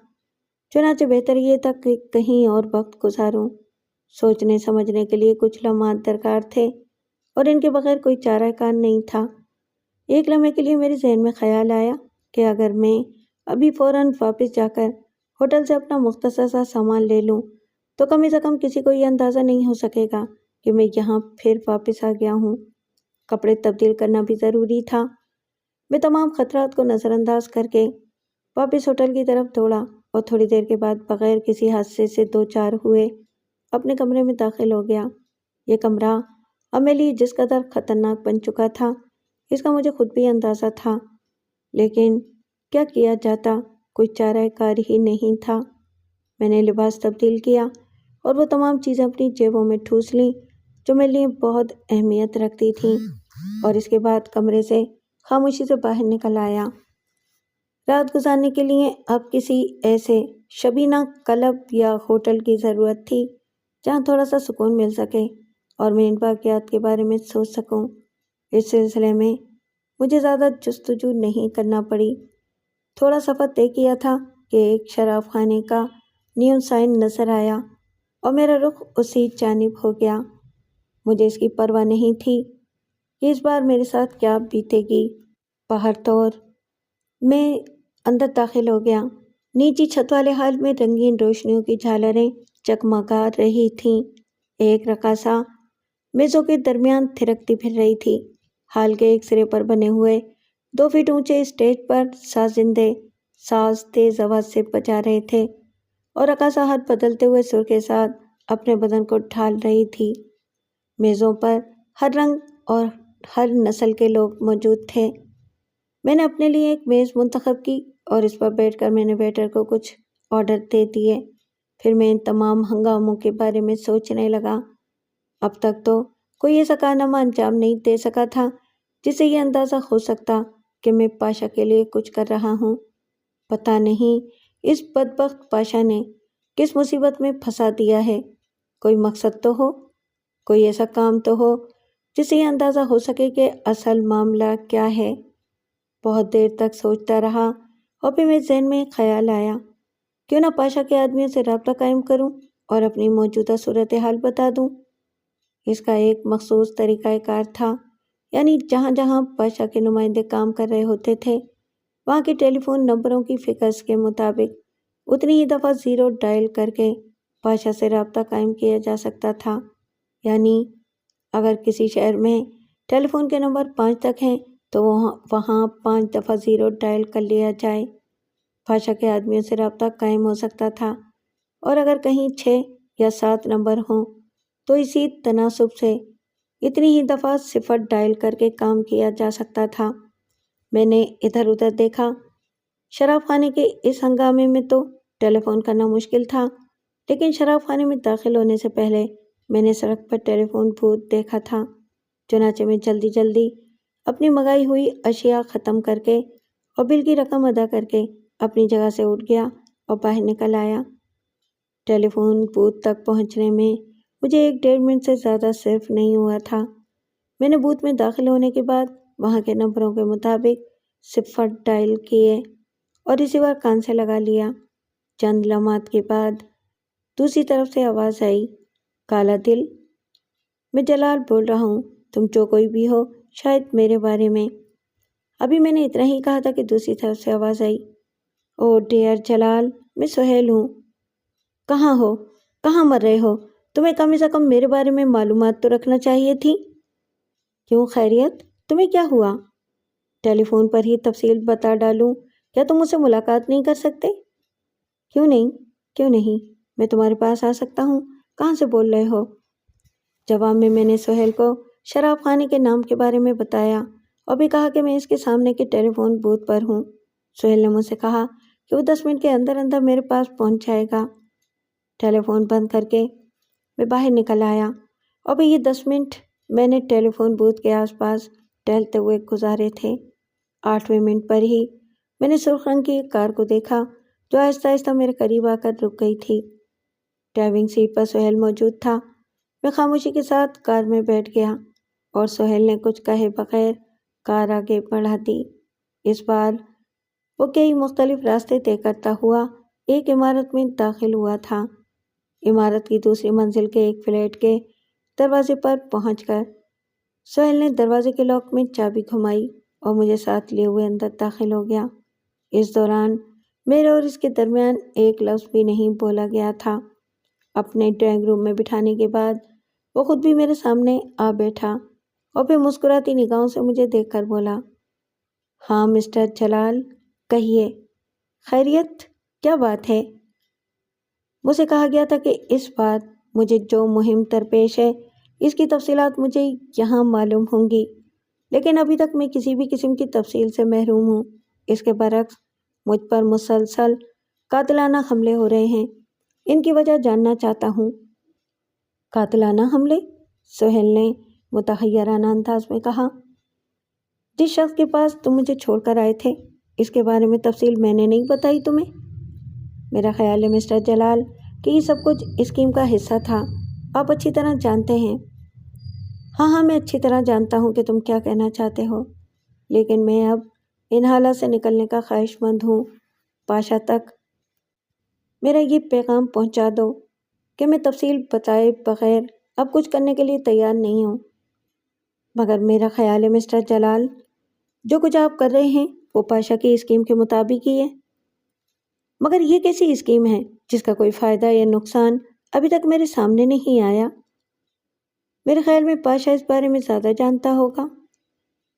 Speaker 1: چنانچہ بہتر یہ تھا کہ کہیں اور وقت گزاروں۔ سوچنے سمجھنے کے لیے کچھ لمحات درکار تھے اور ان کے بغیر کوئی چارہ کار نہیں تھا۔ ایک لمحے کے لیے میرے ذہن میں خیال آیا کہ اگر میں ابھی فوراً واپس جا کر ہوٹل سے اپنا مختصر سا سامان لے لوں تو کم از کم کسی کو یہ اندازہ نہیں ہو سکے گا کہ میں یہاں پھر واپس آ گیا ہوں۔ کپڑے تبدیل کرنا بھی ضروری تھا۔ میں تمام خطرات کو نظر انداز کر کے واپس ہوٹل کی طرف دوڑا اور تھوڑی دیر کے بعد بغیر کسی حادثے سے دوچار ہوئے اپنے کمرے میں داخل ہو گیا۔ یہ کمرہ اب میرے لیے جس قدر خطرناک بن چکا تھا اس کا مجھے خود بھی اندازہ تھا، لیکن کیا کیا جاتا، کوئی چارہ کار ہی نہیں تھا۔ میں نے لباس تبدیل کیا اور وہ تمام چیزیں اپنی جیبوں میں ٹھوس لیں جو میرے لیے بہت اہمیت رکھتی تھیں، اور اس کے بعد کمرے سے خاموشی سے باہر نکل آیا۔ رات گزارنے کے لیے اب کسی ایسے شبینہ کلب یا ہوٹل کی ضرورت تھی جہاں تھوڑا سا سکون مل سکے اور میں ان واقعات کے بارے میں سوچ سکوں۔ اس سلسلے میں مجھے زیادہ جستجو نہیں کرنا پڑی۔ تھوڑا سفر طے کیا تھا کہ ایک شراب خانے کا نیون سائن نظر آیا اور میرا رخ اسی جانب ہو گیا۔ مجھے اس کی پرواہ نہیں تھی کہ اس بار میرے ساتھ کیا بیتے گی۔ باہر طور میں اندر داخل ہو گیا۔ نیچی چھت والے ہال میں رنگین روشنیوں کی جھالریں جگمگا رہی تھیں۔ ایک رقاصہ میزوں کے درمیان تھرکتی پھر رہی تھی۔ ہال کے ایک سرے پر بنے ہوئے 2 فٹ اونچے اسٹیج پر سازندے ساز تیز آواز سے بجا رہے تھے اور رقاصہ ہاتھ بدلتے ہوئے سر کے ساتھ اپنے بدن کو ڈھال رہی تھی۔ میزوں پر ہر رنگ اور ہر نسل کے لوگ موجود تھے۔ میں نے اپنے لیے ایک میز منتخب کی اور اس پر بیٹھ کر میں نے ویٹر کو کچھ آرڈر دے دیے۔ پھر میں ان تمام ہنگاموں کے بارے میں سوچنے لگا۔ اب تک تو کوئی ایسا کارنامہ انجام نہیں دے سکا تھا جس سے یہ اندازہ ہو سکتا کہ میں پاشا کے لیے کچھ کر رہا ہوں۔ پتہ نہیں اس بدبخت پاشا نے کس مصیبت میں پھنسا دیا ہے۔ کوئی مقصد تو ہو، کوئی ایسا کام تو ہو جس سے یہ اندازہ ہو سکے کہ اصل معاملہ کیا ہے۔ بہت دیر تک سوچتا رہا اور پھر میرے ذہن میں ایک خیال آیا، کیوں نہ پاشا کے آدمیوں سے رابطہ قائم کروں اور اپنی موجودہ صورتحال بتا دوں۔ اس کا ایک مخصوص طریقہ کار تھا، یعنی جہاں جہاں پاشا کے نمائندے کام کر رہے ہوتے تھے وہاں کے ٹیلی فون نمبروں کی فگرز کے مطابق اتنی ہی دفعہ 0 ڈائل کر کے پاشا سے رابطہ قائم کیا جا سکتا تھا۔ یعنی اگر کسی شہر میں ٹیلی فون کے نمبر 5 تک ہیں تو وہاں 5 دفعہ 0 ڈائل کر لیا جائے، پاشا کے آدمیوں سے رابطہ قائم ہو سکتا تھا، اور اگر کہیں 6 یا 7 نمبر ہوں تو اسی تناسب سے اتنی ہی دفعہ 0 ڈائل کر کے کام کیا جا سکتا تھا۔ میں نے ادھر ادھر دیکھا۔ شراب خانے کے اس ہنگامے میں تو ٹیلی فون کرنا مشکل تھا، لیکن شراب خانے میں داخل ہونے سے پہلے میں نے سڑک پر ٹیلی فون بوتھ دیکھا تھا۔ چنانچہ میں جلدی جلدی اپنی منگائی ہوئی اشیاء ختم کر کے اور بل کی رقم ادا کر کے اپنی جگہ سے اٹھ گیا اور باہر نکل آیا۔ ٹیلی فون بوتھ تک پہنچنے میں مجھے 1-1.5 منٹ سے زیادہ صرف نہیں ہوا تھا۔ میں نے بوتھ میں داخل ہونے کے بعد وہاں کے نمبروں کے مطابق 0 ڈائل کیے اور ریسیور کان سے لگا لیا۔ چند لمحات کے بعد دوسری طرف سے آواز آئی، کالا دل، میں جلال بول رہا ہوں، تم جو کوئی بھی ہو، شاید میرے بارے میں۔ ابھی میں نے اتنا ہی کہا تھا کہ دوسری طرف سے آواز آئی، او ڈیئر جلال، میں سہیل ہوں۔ کہاں ہو؟ کہاں مر رہے ہو؟ تمہیں کم از کم میرے بارے میں معلومات تو رکھنا چاہیے تھی۔ کیوں خیریت؟ تمہیں کیا ہوا؟ ٹیلی فون پر ہی تفصیل بتا ڈالوں کیا تم مجھ سے ملاقات نہیں کر سکتے؟ کیوں نہیں؟ کیوں نہیں؟ میں تمہارے پاس آ سکتا ہوں۔ کہاں سے بول رہے ہو؟ جواب میں نے سہیل کو شراب خانے کے نام کے بارے میں بتایا اور بھی کہا کہ میں اس کے سامنے کے ٹیلی فون بوتھ پر ہوں۔ سہیل نے مجھ سے کہا کہ وہ 10 منٹ کے اندر اندر میرے پاس پہنچ جائے گا۔ ٹیلی فون بند کر کے میں باہر نکل آیا اور بھی یہ 10 منٹ میں نے ٹیلی فون بوتھ کے آس پاس ٹہلتے ہوئے گزارے تھے۔ 8ویں منٹ پر ہی میں نے سرخ رنگ کی ایک کار کو دیکھا جو آہستہ آہستہ میرے قریب آ کر رک گئی تھی۔ ڈرائیونگ سیٹ پر سہیل موجود تھا۔ میں خاموشی کے ساتھ کار میں بیٹھ گیا اور سہیل نے کچھ کہے بغیر کار آگے بڑھا دی۔ اس بار وہ کئی مختلف راستے طے کرتا ہوا ایک عمارت میں داخل ہوا تھا۔ عمارت کی دوسری منزل کے ایک فلیٹ کے دروازے پر پہنچ کر سہیل نے دروازے کے لاک میں چابی گھمائی اور مجھے ساتھ لیے ہوئے اندر داخل ہو گیا۔ اس دوران میرے اور اس کے درمیان ایک لفظ بھی نہیں بولا گیا تھا۔ اپنے ڈرائنگ روم میں بٹھانے کے بعد وہ خود بھی میرے سامنے آ بیٹھا اور پھر مسکراتی نگاہوں سے مجھے دیکھ کر بولا، ہاں مسٹر جلال، کہیے، خیریت؟ کیا بات ہے؟ مجھے کہا گیا تھا کہ اس بار مجھے جو مہم درپیش ہے اس کی تفصیلات مجھے یہاں معلوم ہوں گی، لیکن ابھی تک میں کسی بھی قسم کی تفصیل سے محروم ہوں۔ اس کے برعکس مجھ پر مسلسل قاتلانہ حملے ہو رہے ہیں۔ ان کی وجہ جاننا چاہتا ہوں۔ قاتلانہ حملے؟ سہیل نے متحیرانہ انداز میں کہا۔ جس شخص کے پاس تم مجھے چھوڑ کر آئے تھے اس کے بارے میں تفصیل میں نے نہیں بتائی تمہیں؟ میرا خیال ہے مسٹر جلال کہ یہ سب کچھ اسکیم کا حصہ تھا، آپ اچھی طرح جانتے ہیں۔ ہاں میں اچھی طرح جانتا ہوں کہ تم کیا کہنا چاہتے ہو، لیکن میں اب ان حالات سے نکلنے کا خواہش مند ہوں۔ پاشا تک میرا یہ پیغام پہنچا دو کہ میں تفصیل بتائے بغیر اب کچھ کرنے کے لیے تیار نہیں ہوں۔ مگر میرا خیال ہے مسٹر جلال، جو کچھ آپ کر رہے ہیں وہ پاشا کی اسکیم کے مطابق ہی ہے۔ مگر یہ کیسی اسکیم ہے جس کا کوئی فائدہ یا نقصان ابھی تک میرے سامنے نہیں آیا؟ میرے خیال میں پاشا اس بارے میں زیادہ جانتا ہوگا۔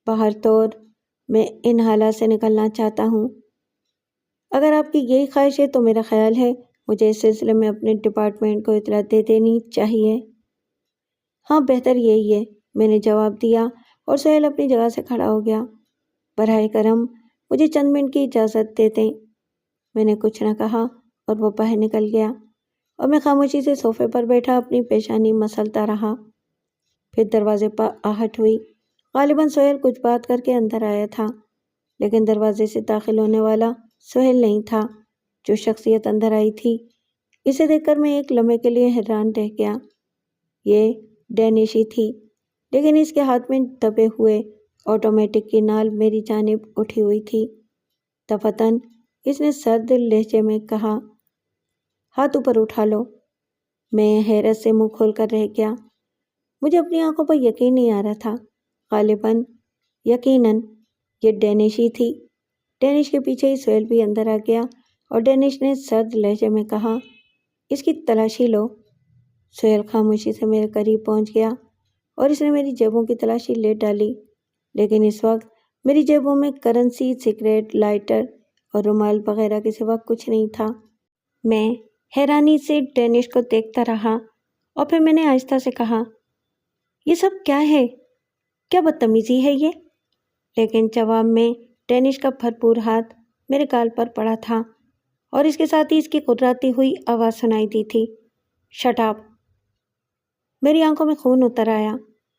Speaker 1: باہر طور میں ان حالات سے نکلنا چاہتا ہوں۔ اگر آپ کی یہی خواہش ہے تو میرا خیال ہے مجھے اس سلسلے میں اپنے ڈپارٹمنٹ کو اطلاع دے دینی چاہیے۔ ہاں بہتر یہی ہے، میں نے جواب دیا اور سہیل اپنی جگہ سے کھڑا ہو گیا۔ براہ کرم مجھے چند منٹ کی اجازت دے دیں۔ میں نے کچھ نہ کہا اور وہ باہر نکل گیا اور میں خاموشی سے صوفے پر بیٹھا اپنی پیشانی مسلتا رہا۔ پھر دروازے پر آہٹ ہوئی۔ غالباً سہیل کچھ بات کر کے اندر آیا تھا، لیکن دروازے سے داخل ہونے والا سہیل نہیں تھا۔ جو شخصیت اندر آئی تھی اسے دیکھ کر میں ایک لمحے کے لیے حیران رہ گیا۔ یہ ڈینش ہی تھی، لیکن اس کے ہاتھ میں دبے ہوئے آٹومیٹک کی نال میری جانب اٹھی ہوئی تھی۔ دفتن اس نے سرد لہجے میں کہا، ہاتھ اوپر اٹھا لو۔ میں حیرت سے منہ کھول کر رہ گیا۔ مجھے اپنی آنکھوں پر یقین نہیں آ رہا تھا۔ غالباً، یقیناً یہ ڈینش ہی تھی۔ ڈینش کے پیچھے ہی سہیل بھی اندر آ گیا اور ڈینش نے سرد لہجے میں کہا، اس کی تلاشی لو۔ سہیل خاموشی سے میرے قریب پہنچ گیا اور اس نے میری جیبوں کی تلاشی لے ڈالی، لیکن اس وقت میری جیبوں میں کرنسی، سگریٹ، لائٹر اور رومال وغیرہ کے سوا کچھ نہیں تھا۔ میں حیرانی سے ڈینش کو دیکھتا رہا اور پھر میں نے آہستہ سے کہا، یہ سب کیا ہے؟ کیا بدتمیزی ہے یہ؟ لیکن جواب میں ڈینش کا بھرپور ہاتھ میرے گال پر پڑا تھا اور اس کے ساتھ ہی اس کی قرراتی ہوئی آواز سنائی دی تھی، شٹ اپ۔ میری آنکھوں میں خون اتر آیا۔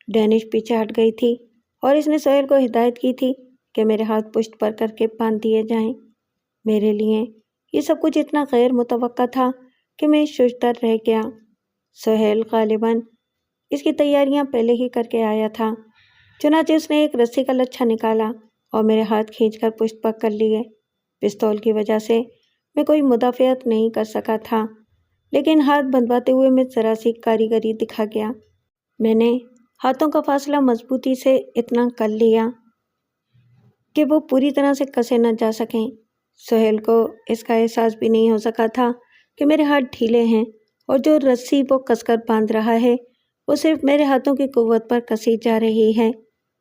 Speaker 1: ڈینش پیچھے ہٹ گئی تھی اور اس نے سہیل کو ہدایت کی تھی کہ میرے ہاتھ پشت پر کر کے باندھ دیے جائیں۔ میرے لیے یہ سب کچھ اتنا غیر متوقع تھا کہ میں ششدر رہ گیا۔ سہیل غالباً اس کی تیاریاں پہلے ہی کر کے آیا تھا، چنانچہ اس نے ایک رسی کا لچھا نکالا اور میرے ہاتھ کھینچ کر پشت پر کر لیے۔ پستول کی وجہ سے میں کوئی مدافعت نہیں کر سکا تھا، لیکن ہاتھ بندھواتے ہوئے میں ذرا سی کاریگری دکھا گیا۔ میں نے ہاتھوں کا فاصلہ مضبوطی سے اتنا کر لیا کہ وہ پوری طرح سے کسے نہ جا سکیں۔ سہیل کو اس کا احساس بھی نہیں ہو سکا تھا کہ میرے ہاتھ ڈھیلے ہیں اور جو رسی وہ کس کر باندھ رہا ہے وہ صرف میرے ہاتھوں کی قوت پر کسی جا رہی ہے۔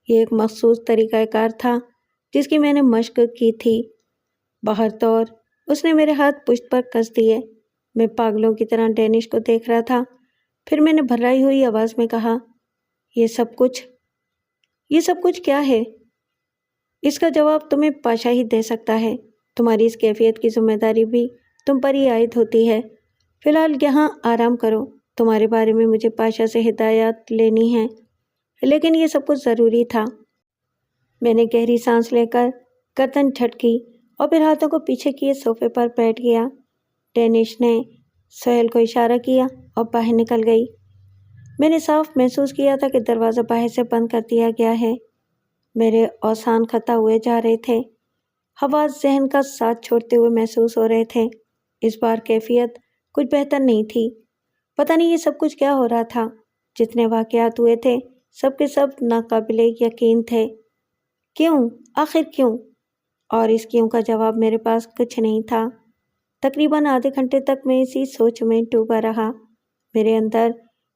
Speaker 1: یہ ایک مخصوص طریقہ کار تھا جس کی میں نے مشق کی تھی۔ باہر طور اس نے میرے ہاتھ پشت پر کس دیے۔ میں پاگلوں کی طرح ڈینش کو دیکھ رہا تھا۔ پھر میں نے بھرائی ہوئی آواز میں کہا، یہ سب کچھ کیا ہے؟ اس کا جواب تمہیں پاشا ہی دے سکتا ہے۔ تمہاری اس کیفیت کی ذمہ داری بھی تم پر ہی عائد ہوتی ہے۔ فی الحال یہاں آرام کرو۔ تمہارے بارے میں مجھے پاشا سے ہدایات لینی ہیں، لیکن یہ سب کچھ ضروری تھا۔ میں نے گہری سانس لے کر گردن جھٹکی اور پھر ہاتھوں کو پیچھے کیے صوفے پر بیٹھ گیا۔ ڈینش نے سہیل کو اشارہ کیا اور باہر نکل گئی۔ میں نے صاف محسوس کیا تھا کہ دروازہ باہر سے بند کر دیا گیا ہے۔ میرے اوسان ختم ہوئے جا رہے تھے، حواس ذہن کا ساتھ چھوڑتے ہوئے محسوس ہو رہے تھے۔ اس بار کیفیت کچھ بہتر نہیں تھی۔ پتہ نہیں یہ سب کچھ کیا ہو رہا تھا۔ جتنے واقعات ہوئے تھے سب کے سب ناقابل یقین تھے۔ کیوں؟ آخر کیوں؟ اور اس کیوں کا جواب میرے پاس کچھ نہیں تھا۔ تقریباً آدھے گھنٹے تک میں اسی سوچ میں ڈوبا رہا۔ میرے اندر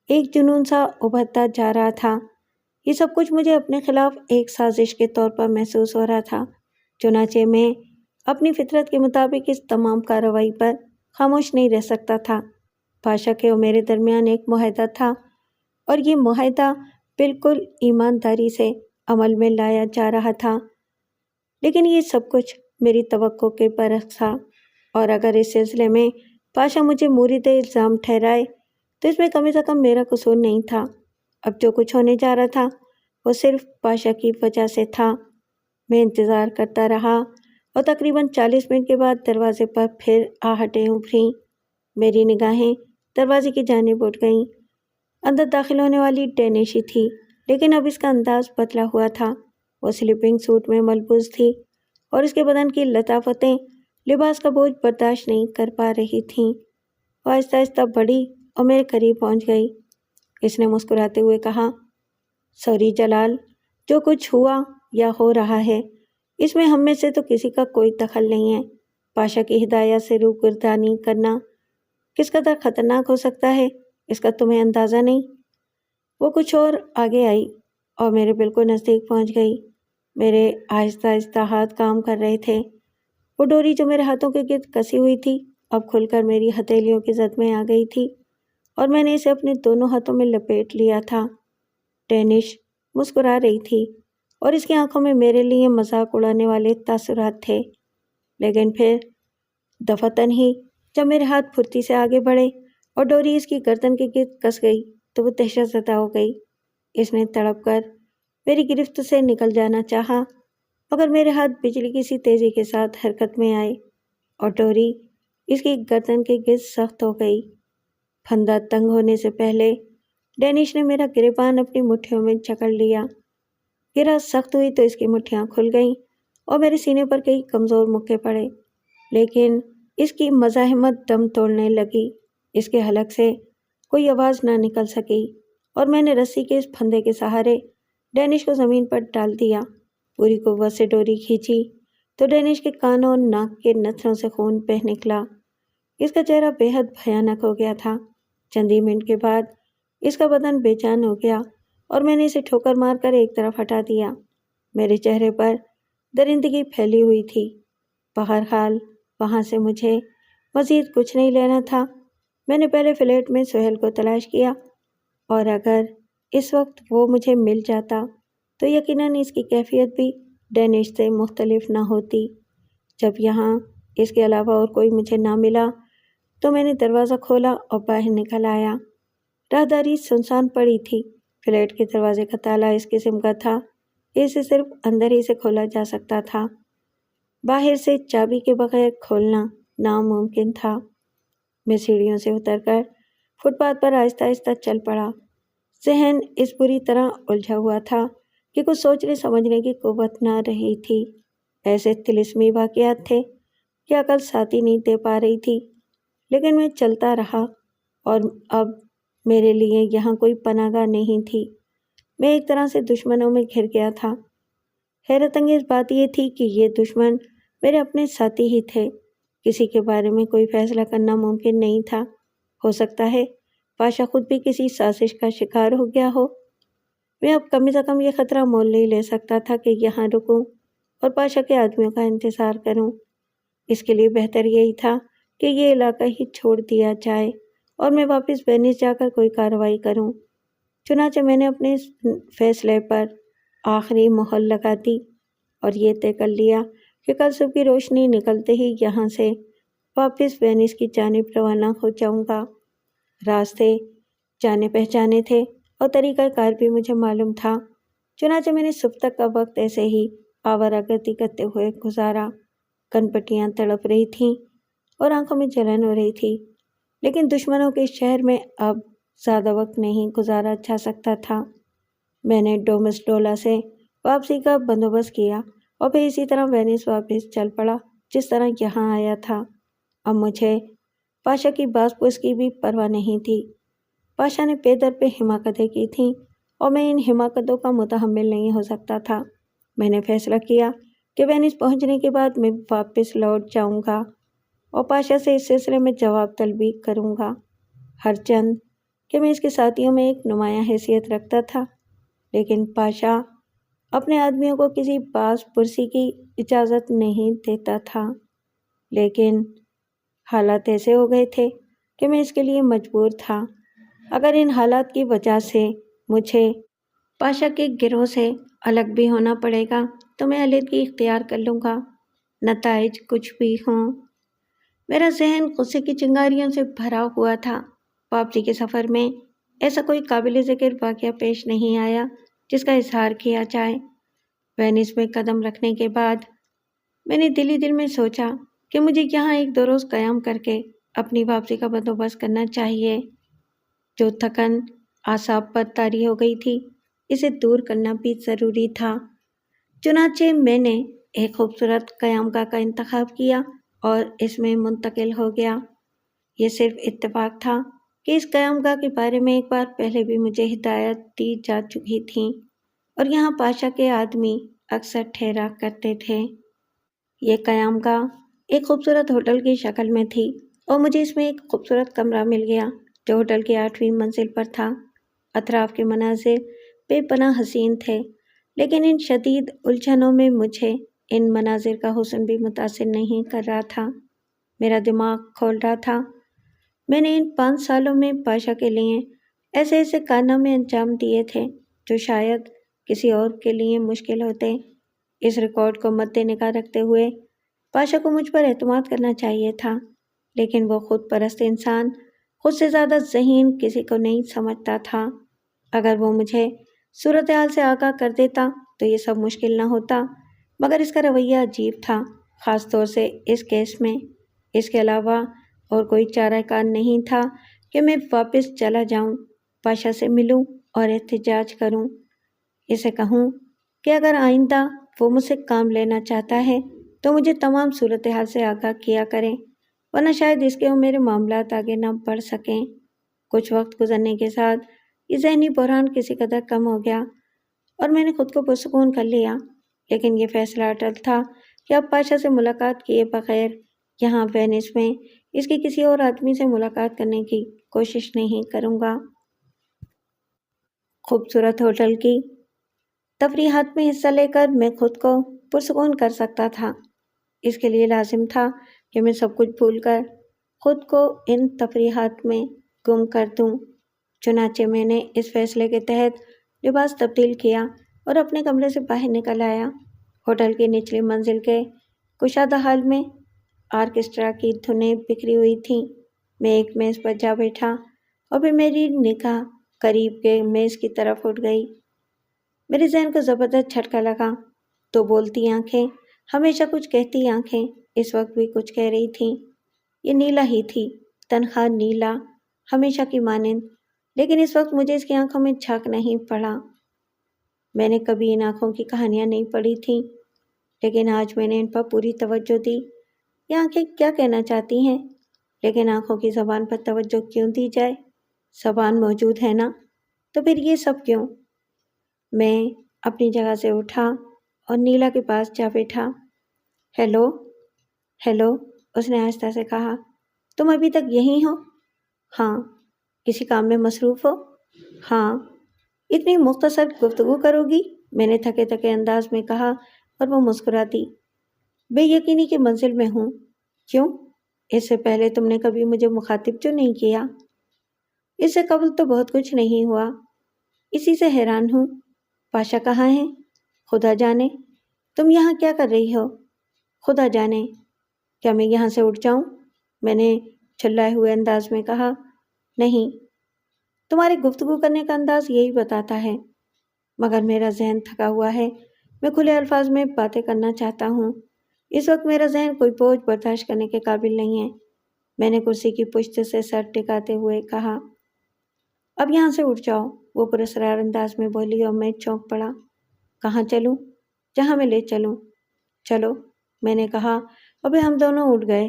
Speaker 1: ایک جنون سا ابھرتا جا رہا تھا۔ یہ سب کچھ مجھے اپنے خلاف ایک سازش کے طور پر محسوس ہو رہا تھا۔ چنانچہ میں اپنی فطرت کے مطابق اس تمام کارروائی پر خاموش نہیں رہ سکتا تھا۔ پاشا کے اور میرے درمیان ایک معاہدہ تھا اور یہ معاہدہ بالکل ایمانداری سے عمل میں لایا جا رہا تھا، لیکن یہ سب کچھ میری توقع کے برعکس تھا، اور اگر اس سلسلے میں پاشا مجھے مورد الزام ٹھہرائے تو اس میں کم سے کم میرا قصور نہیں تھا۔ اب جو کچھ ہونے جا رہا تھا وہ صرف پاشا کی وجہ سے تھا۔ میں انتظار کرتا رہا اور تقریباً 40 منٹ کے بعد دروازے پر پھر آہٹیں ابھریں۔ میری نگاہیں دروازے کی جانب اٹھ گئیں۔ اندر داخل ہونے والی ڈینش ہی تھی، لیکن اب اس کا انداز بدلا ہوا تھا۔ وہ سلیپنگ سوٹ میں ملبوس تھی اور اس کے بدن کی لطافتیں لباس کا بوجھ برداشت نہیں کر پا رہی تھیں۔ وہ آہستہ آہستہ بڑھی اور میرے قریب پہنچ گئی۔ اس نے مسکراتے ہوئے کہا، سوری جلال، جو کچھ ہوا یا ہو رہا ہے اس میں ہم میں سے تو کسی کا کوئی دخل نہیں ہے۔ پاشا کی ہدایت سے روگردانی کرنا کس قدر خطرناک ہو سکتا ہے اس کا تمہیں اندازہ نہیں۔ وہ کچھ اور آگے آئی اور میرے بالکل نزدیک پہنچ گئی۔ میرے آہستہ آہستہ ہاتھ کام کر رہے تھے۔ وہ ڈوری جو میرے ہاتھوں کے گرد کسی ہوئی تھی اب کھل کر میری ہتھیلیوں کی زد میں آ گئی تھی اور میں نے اسے اپنے دونوں ہاتھوں میں لپیٹ لیا تھا۔ ڈینش مسکرا رہی تھی اور اس کی آنکھوں میں میرے لیے مذاق اڑانے والے تاثرات تھے، لیکن پھر دفعتاً ہی جب میرے ہاتھ پھرتی سے آگے بڑھے اور ڈوری اس کی گردن کے گرد کس گئی تو وہ دہشت زدہ ہو گئی۔ اس نے تڑپ کر میری گرفت سے نکل جانا چاہا، مگر میرے ہاتھ بجلی کی سی تیزی کے ساتھ حرکت میں آئے اور ڈوری اس کی گردن کے گرد سخت ہو گئی۔ پھندا تنگ ہونے سے پہلے ڈینش نے میرا گریبان اپنی مٹھیوں میں جکڑ لیا۔ گرا سخت ہوئی تو اس کی مٹھیاں کھل گئیں اور میرے سینے پر کئی کمزور مکے پڑے، لیکن اس کی مزاحمت دم توڑنے لگی۔ اس کے حلق سے کوئی آواز نہ نکل سکی اور میں نے رسی کے اس پھندے کے سہارے ڈینش کو زمین پر ڈال دیا۔ پوری قوت سے ڈوری کھینچی تو ڈینش کے کانوں اور ناک کے نتھنوں سے خون بہہ نکلا۔ اس کا چہرہ بے حد بھیانک ہو گیا تھا۔ چندی منٹ کے بعد اس کا بدن بے جان ہو گیا اور میں نے اسے ٹھوکر مار کر ایک طرف ہٹا دیا۔ میرے چہرے پر درندگی پھیلی ہوئی تھی۔ بہرحال وہاں سے مجھے مزید کچھ نہیں لینا تھا۔ میں نے پہلے فلیٹ میں سہیل کو تلاش کیا، اور اگر اس وقت وہ مجھے مل جاتا تو یقیناً اس کی کیفیت بھی ڈینش سے مختلف نہ ہوتی۔ جب یہاں اس کے علاوہ اور کوئی مجھے نہ ملا تو میں نے دروازہ کھولا اور باہر نکل آیا۔ راہداری سنسان پڑی تھی۔ فلیٹ کے دروازے کا تالا اس قسم کا تھا کہ اسے صرف اندر ہی سے کھولا جا سکتا تھا، باہر سے چابی کے بغیر کھولنا ناممکن تھا۔ میں سیڑھیوں سے اتر کر فٹ پاتھ پر آہستہ آہستہ چل پڑا۔ ذہن اس بری طرح الجھا ہوا تھا کہ کچھ سوچنے سمجھنے کی قوت نہ رہی تھی۔ ایسے طلسمی واقعات تھے کہ عقل ساتھ ہی نہیں دے پا رہی تھی، لیکن میں چلتا رہا اور اب میرے لیے یہاں کوئی پناہ گاہ نہیں تھی۔ میں ایک طرح سے دشمنوں میں گھر گیا تھا۔ حیرت انگیز بات یہ تھی کہ یہ دشمن میرے اپنے ساتھی ہی تھے۔ کسی کے بارے میں کوئی فیصلہ کرنا ممکن نہیں تھا۔ ہو سکتا ہے پاشا خود بھی کسی سازش کا شکار ہو گیا ہو۔ میں اب کم سے کم یہ خطرہ مول نہیں لے سکتا تھا کہ یہاں رکوں اور پاشا کے آدمیوں کا انتظار کروں۔ اس کے لیے بہتر یہی تھا کہ یہ علاقہ ہی چھوڑ دیا جائے اور میں واپس وینس جا کر کوئی کارروائی کروں۔ چنانچہ میں نے اپنے فیصلے پر آخری مہر لگا دی اور یہ طے کر لیا کہ کل صبح کی روشنی نکلتے ہی یہاں سے واپس وینس کی جانب روانہ ہو جاؤں گا۔ راستے جانے پہچانے تھے اور طریقہ کار بھی مجھے معلوم تھا، چنانچہ میں نے صبح تک کا وقت ایسے ہی آوارہ گردی کرتے ہوئے گزارا۔ کن پٹیاں تڑپ رہی تھیں اور آنکھوں میں جلن ہو رہی تھی، لیکن دشمنوں کے شہر میں اب زیادہ وقت نہیں گزارا جا سکتا تھا۔ میں نے ڈومس ڈولا سے واپسی کا بندوبست کیا اور پھر اسی طرح وینس واپس چل پڑا جس طرح یہاں آیا تھا۔ اب مجھے پاشا کی باز پوچھ کی بھی پرواہ نہیں تھی۔ پاشا نے پے در پہ حماقتیں کی تھیں اور میں ان حماقتوں کا متحمل نہیں ہو سکتا تھا۔ میں نے فیصلہ کیا کہ وینس پہنچنے کے بعد میں واپس لوٹ جاؤں گا اور پاشا سے اس سلسلے میں جواب طلبی کروں گا، ہرچند کہ میں اس کے ساتھیوں میں ایک نمایاں حیثیت رکھتا تھا، لیکن پاشا اپنے آدمیوں کو کسی باز پرسی کی اجازت نہیں دیتا تھا۔ لیکن حالات ایسے ہو گئے تھے کہ میں اس کے لیے مجبور تھا۔ اگر ان حالات کی وجہ سے مجھے پاشا کے گروہ سے الگ بھی ہونا پڑے گا تو میں علیحدگی اختیار کر لوں گا، نتائج کچھ بھی ہوں۔ میرا ذہن غصے کی چنگاریوں سے بھرا ہوا تھا۔ واپسی کے سفر میں ایسا کوئی قابل ذکر واقعہ پیش نہیں آیا جس کا اظہار کیا جائے۔ وینس میں قدم رکھنے کے بعد میں نے دل ہی دل میں سوچا کہ مجھے یہاں ایک دو روز قیام کر کے اپنی واپسی کا بندوبست کرنا چاہیے۔ جو تھکن اعصاب پر طاری ہو گئی تھی اسے دور کرنا بھی ضروری تھا۔ چنانچہ میں نے ایک خوبصورت قیام گاہ کا انتخاب کیا اور اس میں منتقل ہو گیا۔ یہ صرف اتفاق تھا کہ اس قیام گاہ کے بارے میں ایک بار پہلے بھی مجھے ہدایت دی جا چکی تھی اور یہاں پاشا کے آدمی اکثر ٹھہرا کرتے تھے۔ یہ قیام گاہ ایک خوبصورت ہوٹل کی شکل میں تھی اور مجھے اس میں ایک خوبصورت کمرہ مل گیا جو ہوٹل کی 8ویں منزل پر تھا۔ اطراف کے مناظر بے پناہ حسین تھے، لیکن ان شدید الجھنوں میں مجھے ان مناظر کا حسن بھی متاثر نہیں کر رہا تھا۔ میرا دماغ کھول رہا تھا۔ میں نے ان 5 سالوں میں پاشا کے لیے ایسے ایسے کارنامے انجام دیے تھے جو شاید کسی اور کے لیے مشکل ہوتے۔ اس ریکارڈ کو مد نظر رکھتے ہوئے پاشا کو مجھ پر اعتماد کرنا چاہیے تھا، لیکن وہ خود پرست انسان خود سے زیادہ ذہین کسی کو نہیں سمجھتا تھا۔ اگر وہ مجھے صورتحال سے آگاہ کر دیتا تو یہ سب مشکل نہ ہوتا، مگر اس کا رویہ عجیب تھا، خاص طور سے اس کیس میں۔ اس کے علاوہ اور کوئی چارہ کار نہیں تھا کہ میں واپس چلا جاؤں، پاشا سے ملوں اور احتجاج کروں، اسے کہوں کہ اگر آئندہ وہ مجھ سے کام لینا چاہتا ہے تو مجھے تمام صورتحال سے آگاہ کیا کریں، ورنہ شاید اس کے اور میرے معاملات آگے نہ بڑھ سکیں۔ کچھ وقت گزرنے کے ساتھ یہ ذہنی بحران کسی قدر کم ہو گیا اور میں نے خود کو پرسکون کر لیا، لیکن یہ فیصلہ اٹل تھا کہ اب پاشا سے ملاقات کیے بغیر یہاں وینس میں اس کی کسی اور آدمی سے ملاقات کرنے کی کوشش نہیں کروں گا۔ خوبصورت ہوٹل کی تفریحات میں حصہ لے کر میں خود کو پرسکون کر سکتا تھا۔ اس کے لیے لازم تھا کہ میں سب کچھ بھول کر خود کو ان تفریحات میں گم کر دوں۔ چنانچہ میں نے اس فیصلے کے تحت لباس تبدیل کیا اور اپنے کمرے سے باہر نکل آیا۔ ہوٹل کی نچلی منزل کے کشادہ حال میں آرکسٹرا کی دھنیں بکھری ہوئی تھیں۔ میں ایک میز پر جا بیٹھا اور پھر میری نگاہ قریب کے میز کی طرف اٹھ گئی۔ میرے ذہن کو زبردست جھٹکا لگا۔ تو بولتی آنکھیں، ہمیشہ کچھ کہتی آنکھیں اس وقت بھی کچھ کہہ رہی تھیں۔ یہ نیلا ہی تھی، تنہا نیلا، ہمیشہ کی مانند، لیکن اس وقت مجھے اس کی آنکھوں میں جھانک نہیں پڑا۔ میں نے کبھی ان آنکھوں کی کہانیاں نہیں پڑھی تھیں، لیکن آج میں نے ان پر پوری توجہ دی۔ یہ آنکھیں کیا کہنا چاہتی ہیں؟ لیکن آنکھوں کی زبان پر توجہ کیوں دی جائے؟ زبان موجود ہے نا، تو پھر یہ سب کیوں؟ میں اپنی جگہ سے اٹھا اور نیلا کے پاس جا بیٹھا۔ ہیلو ہیلو، اس نے آہستہ سے کہا، تم ابھی تک یہیں ہو؟ ہاں۔ کسی کام میں مصروف ہو؟ ہاں۔ اتنی مختصر گفتگو کرو گی؟ میں نے تھکے تھکے انداز میں کہا اور وہ مسکرا دی۔ بے یقینی کی منزل میں ہوں، کیوں؟ اس سے پہلے تم نے کبھی مجھے مخاطب جو نہیں کیا؟ اس سے قبل تو بہت کچھ نہیں ہوا، اسی سے حیران ہوں۔ پاشا کہاں ہے؟ خدا جانے۔ تم یہاں کیا کر رہی ہو؟ خدا جانے۔ کیا میں یہاں سے اٹھ جاؤں؟ میں نے چلائے ہوئے انداز میں کہا۔ نہیں، تمہارے گفتگو کرنے کا انداز یہی بتاتا ہے، مگر میرا ذہن تھکا ہوا ہے، میں کھلے الفاظ میں باتیں کرنا چاہتا ہوں۔ اس وقت میرا ذہن کوئی بوجھ برداشت کرنے کے قابل نہیں ہے۔ میں نے کرسی کی پشت سے سر ٹکاتے ہوئے کہا، اب یہاں سے اٹھ جاؤ۔ وہ پراسرار انداز میں بولی اور میں چونک پڑا۔ کہاں چلوں؟ جہاں میں لے چلوں۔ چلو، میں نے کہا، ابھی ہم دونوں اٹھ گئے۔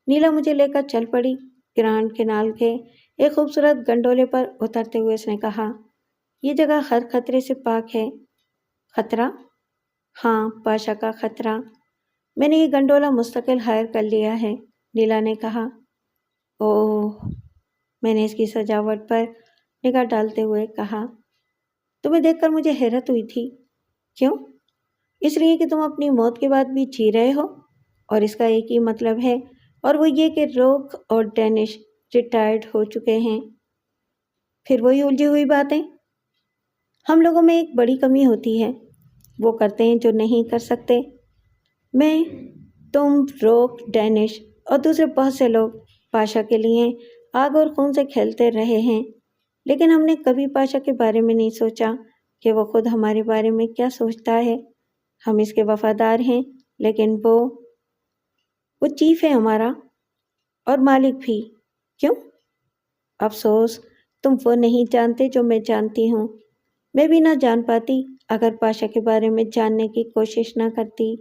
Speaker 1: نیلا مجھے لے کر چل پڑی۔ گرانڈ کینال کے ایک خوبصورت گنڈولے پر اترتے ہوئے اس نے کہا، یہ جگہ ہر خطرے سے پاک ہے۔ خطرہ؟ ہاں، پاشا کا خطرہ۔ میں نے یہ گنڈولا مستقل ہائر کر لیا ہے، نیلا نے کہا۔ اوہ، میں نے اس کی سجاوٹ پر نگاہ ڈالتے ہوئے کہا، تمہیں دیکھ کر مجھے حیرت ہوئی تھی۔ کیوں؟ اس لیے کہ تم اپنی موت کے بعد بھی جی رہے ہو، اور اس کا ایک ہی مطلب ہے، اور وہ یہ کہ روک اور ڈینش ریٹائرڈ ہو چکے ہیں۔ پھر وہی الجھی ہوئی باتیں۔ ہم لوگوں میں ایک بڑی کمی ہوتی ہے، وہ کرتے ہیں جو نہیں کر سکتے۔ میں، تم، روک، ڈینش اور دوسرے بہت سے لوگ پاشا کے لیے آگ اور خون سے کھیلتے رہے ہیں، لیکن ہم نے کبھی پاشا کے بارے میں نہیں سوچا کہ وہ خود ہمارے بارے میں کیا سوچتا ہے۔ ہم اس کے وفادار ہیں، لیکن وہ چیف ہے ہمارا، اور مالک بھی۔ کیوں؟ افسوس، تم وہ نہیں جانتے جو میں جانتی ہوں۔ میں بھی نہ جان پاتی اگر پاشا کے بارے میں جاننے کی کوشش نہ کرتی۔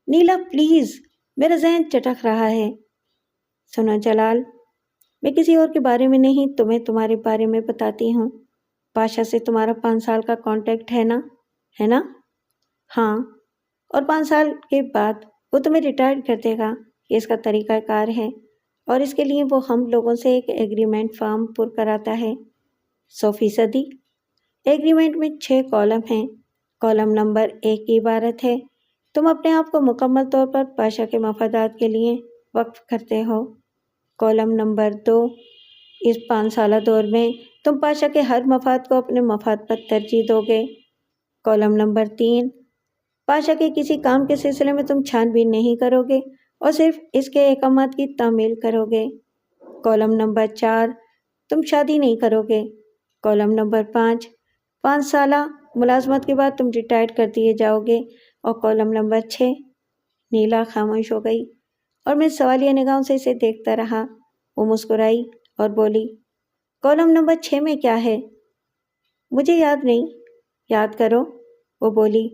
Speaker 1: نیلا پلیز، میرا ذہن چٹک رہا ہے۔ سنو جلال، میں کسی اور کے بارے میں نہیں، تمہیں تمہارے بارے میں بتاتی ہوں۔ پاشا سے تمہارا 5 سال کا کانٹیکٹ ہے نا؟ ہے نا؟ ہاں، اور 5 سال کے بعد وہ تمہیں ریٹائرڈ کر دے گا، یہ اس کا طریقہ کار ہے، اور اس کے لیے وہ ہم لوگوں سے ایک ایگریمنٹ فارم پر کراتا ہے۔ 100%؟ ایگریمنٹ میں 6 کالم ہیں۔ کالم نمبر 1 کی عبارت ہے، تم اپنے آپ کو مکمل طور پر پاشا کے مفادات کے لیے وقف کرتے ہو۔ کالم نمبر 2، اس 5 سالہ دور میں تم پاشا کے ہر مفاد کو اپنے مفاد پر ترجیح دو گے۔ کالم نمبر 3، پاشا کے کسی کام کے سلسلے میں تم چھان بین نہیں کرو گے اور صرف اس کے احکامات کی تعمیل کرو گے۔ کالم نمبر 4، تم شادی نہیں کرو گے۔ کالم نمبر 5 سالہ ملازمت کے بعد تم ریٹائرڈ کر دیے جاؤ گے۔ اور کالم نمبر 6۔ نیلا خاموش ہو گئی اور میں سوالیہ نگاہوں سے اسے دیکھتا رہا۔ وہ مسکرائی اور بولی، کالم نمبر 6 میں کیا ہے؟ مجھے یاد نہیں۔ یاد کرو، وہ بولی۔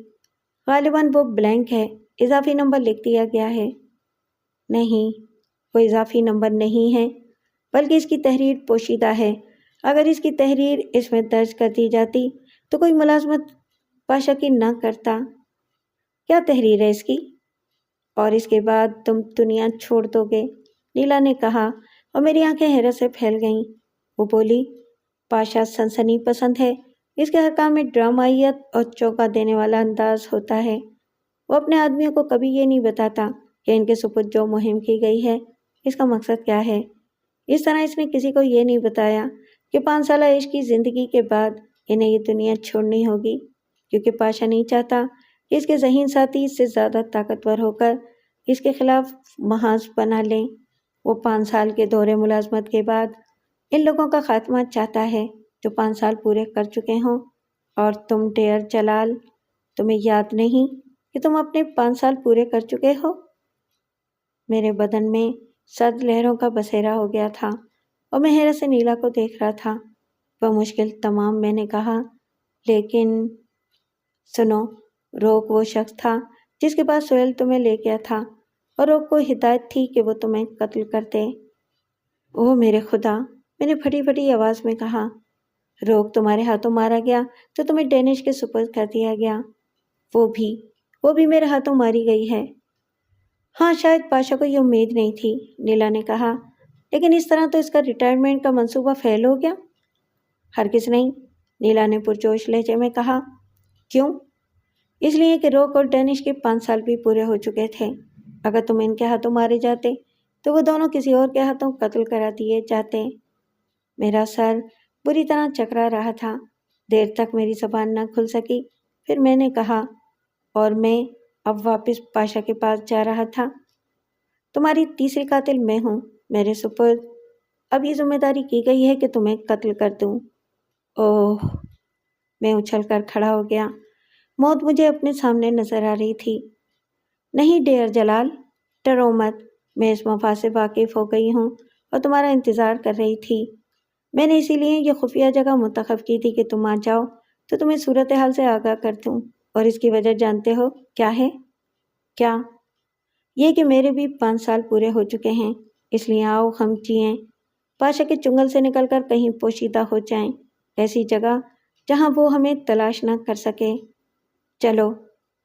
Speaker 1: غالباً وہ بلینک ہے، اضافی نمبر لکھ دیا گیا ہے۔ نہیں، وہ اضافی نمبر نہیں ہے، بلکہ اس کی تحریر پوشیدہ ہے۔ اگر اس کی تحریر اس میں درج کر دی جاتی تو کوئی ملازمت پاشا کی نہ کرتا۔ کیا تحریر ہے اس کی؟ اور اس کے بعد تم دنیا چھوڑ دو گے، نیلا نے کہا، اور میری آنکھیں حیرت سے پھیل گئیں۔ وہ بولی، پاشا سنسنی پسند ہے، اس کے ہر کام میں ڈرامائیت اور چونکا دینے والا انداز ہوتا ہے۔ وہ اپنے آدمیوں کو کبھی یہ نہیں بتاتا کہ ان کے سپرد جو مہم کی گئی ہے اس کا مقصد کیا ہے۔ اس طرح اس نے کسی کو یہ نہیں بتایا کہ 5 سالہ عشق کی زندگی کے بعد انہیں یہ دنیا چھوڑنی ہوگی، کیونکہ پاشا نہیں چاہتا کہ اس کے ذہین ساتھی اس سے زیادہ طاقتور ہو کر اس کے خلاف محاذ بنا لیں۔ وہ 5 سال کے دور ملازمت کے بعد ان لوگوں کا خاتمہ چاہتا ہے جو 5 سال پورے کر چکے ہوں۔ اور تم ڈیئر جلال، تمہیں یاد نہیں کہ تم اپنے 5 سال پورے کر چکے ہو؟ میرے بدن میں سرد لہروں کا بسیرا ہو گیا تھا اور میں حیرت سے نیلا کو دیکھ رہا تھا۔ وہ مشکل تمام، میں نے کہا، لیکن سنو، روک وہ شخص تھا جس کے پاس سہیل تمہیں لے گیا تھا، اور روک کو ہدایت تھی کہ وہ تمہیں قتل کر دے۔ اوہ میرے خدا، میں نے پھٹی پھٹی آواز میں کہا، روک تمہارے ہاتھوں مارا گیا تو تمہیں ڈینش کے سپرد کر دیا گیا۔ وہ بھی میرے ہاتھوں ماری گئی ہے۔ ہاں، شاید پاشا کو یہ امید نہیں تھی، نیلا نے کہا، لیکن اس طرح تو اس کا ریٹائرمنٹ کا منصوبہ فیل ہو گیا۔ ہرگز نہیں، نیلا نے پرجوش لہجے میں کہا۔ کیوں؟ اس لیے کہ روک اور ڈینش کے 5 سال بھی پورے ہو چکے تھے۔ اگر تم ان کے ہاتھوں مارے جاتے تو وہ دونوں کسی اور کے ہاتھوں قتل کرا دیے جاتے۔ میرا سر بری طرح چکرا رہا تھا۔ دیر تک میری زبان نہ کھل سکی۔ پھر میں نے کہا، اور میں اب واپس پاشا کے پاس جا رہا تھا۔ تمہاری تیسری قاتل میں ہوں میرے سپرد۔ اب یہ ذمہ داری کی گئی ہے کہ تمہیں قتل کر دوں۔ اوہ! میں اچھل کر کھڑا ہو گیا۔ موت مجھے اپنے سامنے نظر آ رہی تھی۔ نہیں ڈیئر جلال، ڈرو مت، میں اس مفاد سے واقف ہو گئی ہوں اور تمہارا انتظار کر رہی تھی۔ میں نے اسی لیے یہ خفیہ جگہ منتخب کی تھی کہ تم آ جاؤ تو تمہیں صورتحال سے آگاہ کر دوں، اور اس کی وجہ جانتے ہو کیا ہے؟ کیا؟ یہ کہ میرے بھی 5 سال پورے ہو چکے ہیں، اس لیے آؤ ہم جئیں، پاشا کے چنگل سے نکل کر کہیں پوشیدہ ہو جائیں، ایسی جگہ جہاں وہ ہمیں تلاش نہ کر سکے۔ چلو،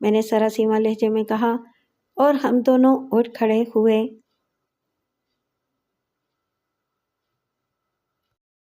Speaker 1: میں نے سراسیمہ لہجے میں کہا، اور ہم دونوں اٹھ کھڑے ہوئے۔